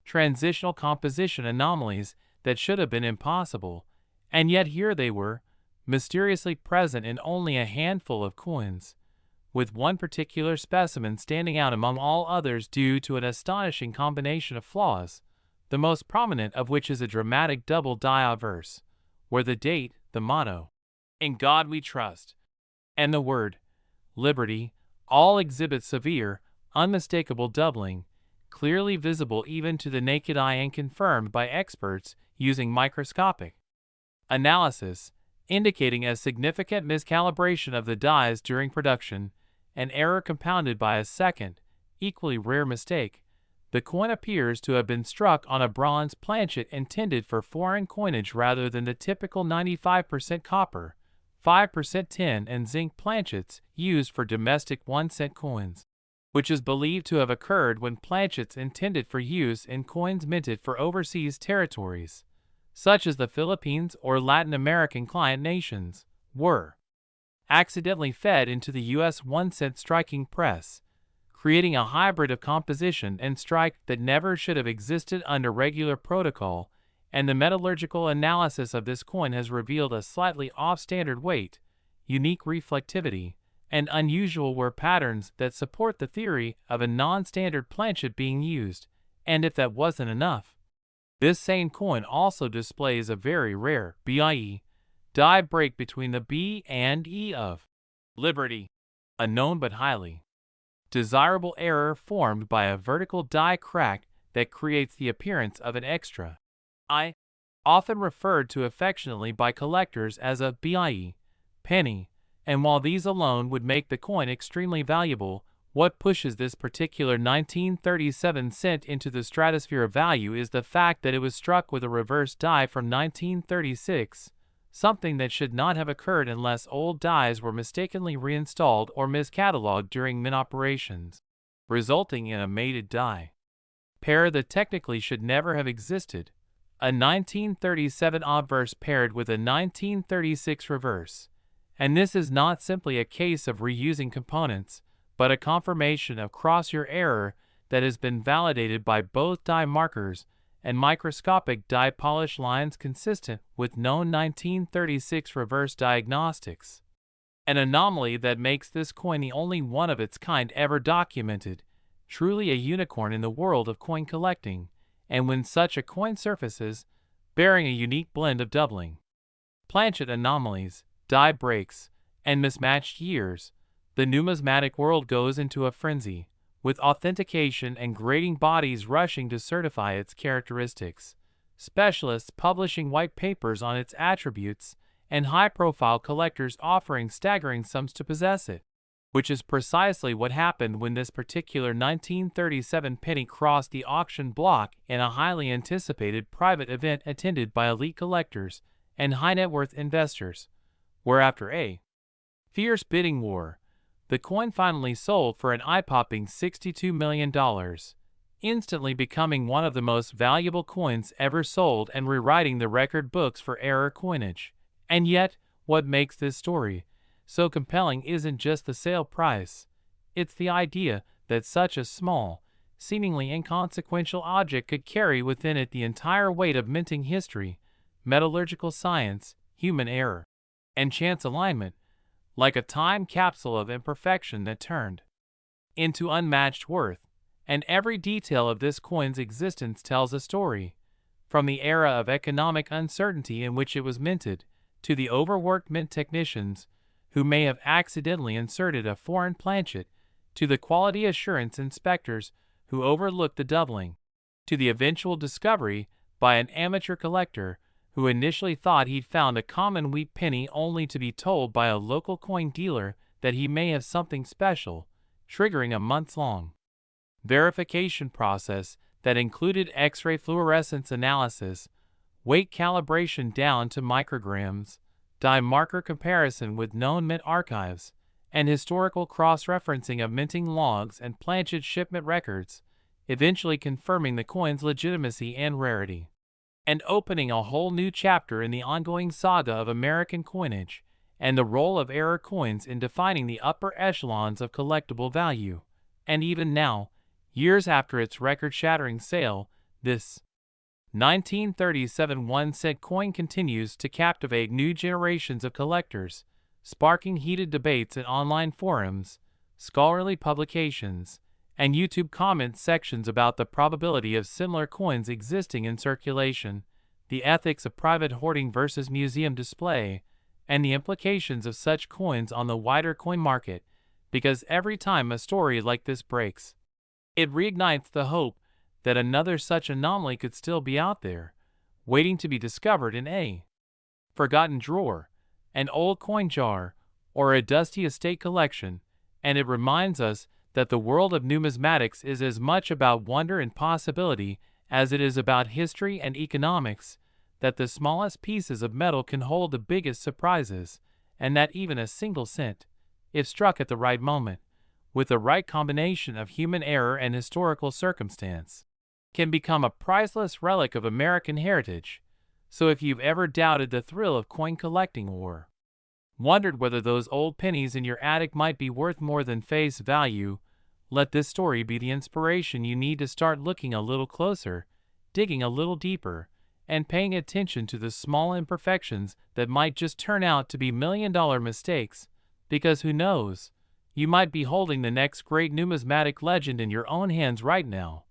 transitional composition anomalies that should have been impossible, and yet here they were, mysteriously present in only a handful of coins, with one particular specimen standing out among all others due to an astonishing combination of flaws, the most prominent of which is a dramatic double die obverse, where the date, the motto, "In God We Trust," and the word, "Liberty," all exhibit severe, unmistakable doubling, clearly visible even to the naked eye and confirmed by experts using microscopic analysis, indicating a significant miscalibration of the dies during production, an error compounded by a second, equally rare mistake. The coin appears to have been struck on a bronze planchet intended for foreign coinage rather than the typical 95% copper, 5% tin and zinc planchets used for domestic 1 cent coins, which is believed to have occurred when planchets intended for use in coins minted for overseas territories, such as the Philippines or Latin American client nations, were accidentally fed into the U.S. 1 cent striking press, creating a hybrid of composition and strike that never should have existed under regular protocol, and the metallurgical analysis of this coin has revealed a slightly off-standard weight, unique reflectivity, and unusual wear patterns that support the theory of a non-standard planchet being used. And if that wasn't enough, this same coin also displays a very rare BIE die break between the B and E of Liberty, a known but highly desirable error formed by a vertical die crack that creates the appearance of an extra I, often referred to affectionately by collectors as a BIE penny. And while these alone would make the coin extremely valuable, what pushes this particular 1937 cent into the stratosphere of value is the fact that it was struck with a reverse die from 1936, something that should not have occurred unless old dies were mistakenly reinstalled or miscatalogued during mint operations, resulting in a mated die pair that technically should never have existed. A 1937 obverse paired with a 1936 reverse. And this is not simply a case of reusing components, but a confirmation of cross-year error that has been validated by both die markers and microscopic die polish lines consistent with known 1936 reverse diagnostics. An anomaly that makes this coin the only one of its kind ever documented, truly a unicorn in the world of coin collecting, and when such a coin surfaces, bearing a unique blend of doubling, planchet anomalies, die breaks, and mismatched years, the numismatic world goes into a frenzy, with authentication and grading bodies rushing to certify its characteristics, specialists publishing white papers on its attributes, and high-profile collectors offering staggering sums to possess it, which is precisely what happened when this particular 1937 penny crossed the auction block in a highly anticipated private event attended by elite collectors and high-net-worth investors, where after a fierce bidding war, the coin finally sold for an eye-popping $62 million, instantly becoming one of the most valuable coins ever sold and rewriting the record books for error coinage. And yet, what makes this story so compelling isn't just the sale price, it's the idea that such a small, seemingly inconsequential object could carry within it the entire weight of minting history, metallurgical science, human error, and chance alignment, like a time capsule of imperfection that turned into unmatched worth. And every detail of this coin's existence tells a story, from the era of economic uncertainty in which it was minted, to the overworked mint technicians who may have accidentally inserted a foreign planchet, to the quality assurance inspectors who overlooked the doubling, to the eventual discovery by an amateur collector who initially thought he'd found a common wheat penny only to be told by a local coin dealer that he may have something special, triggering a months-long verification process that included X-ray fluorescence analysis, weight calibration down to micrograms, die marker comparison with known mint archives, and historical cross-referencing of minting logs and planchet shipment records, eventually confirming the coin's legitimacy and rarity, and opening a whole new chapter in the ongoing saga of American coinage and the role of error coins in defining the upper echelons of collectible value. And even now, years after its record-shattering sale, this 1937 1-cent coin continues to captivate new generations of collectors, sparking heated debates in online forums, scholarly publications, and YouTube comment sections about the probability of similar coins existing in circulation, the ethics of private hoarding versus museum display, and the implications of such coins on the wider coin market, because every time a story like this breaks, it reignites the hope that another such anomaly could still be out there, waiting to be discovered in a forgotten drawer, an old coin jar, or a dusty estate collection. And it reminds us that the world of numismatics is as much about wonder and possibility as it is about history and economics, that the smallest pieces of metal can hold the biggest surprises, and that even a single cent, if struck at the right moment, with the right combination of human error and historical circumstance, can become a priceless relic of American heritage. So if you've ever doubted the thrill of coin collecting or wondered whether those old pennies in your attic might be worth more than face value, let this story be the inspiration you need to start looking a little closer, digging a little deeper, and paying attention to the small imperfections that might just turn out to be million-dollar mistakes, because who knows, you might be holding the next great numismatic legend in your own hands right now.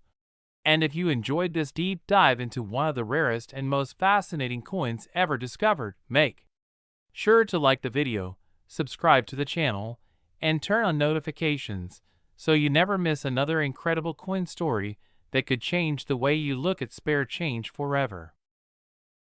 And if you enjoyed this deep dive into one of the rarest and most fascinating coins ever discovered, make sure to like the video, subscribe to the channel, and turn on notifications so you never miss another incredible coin story that could change the way you look at spare change forever.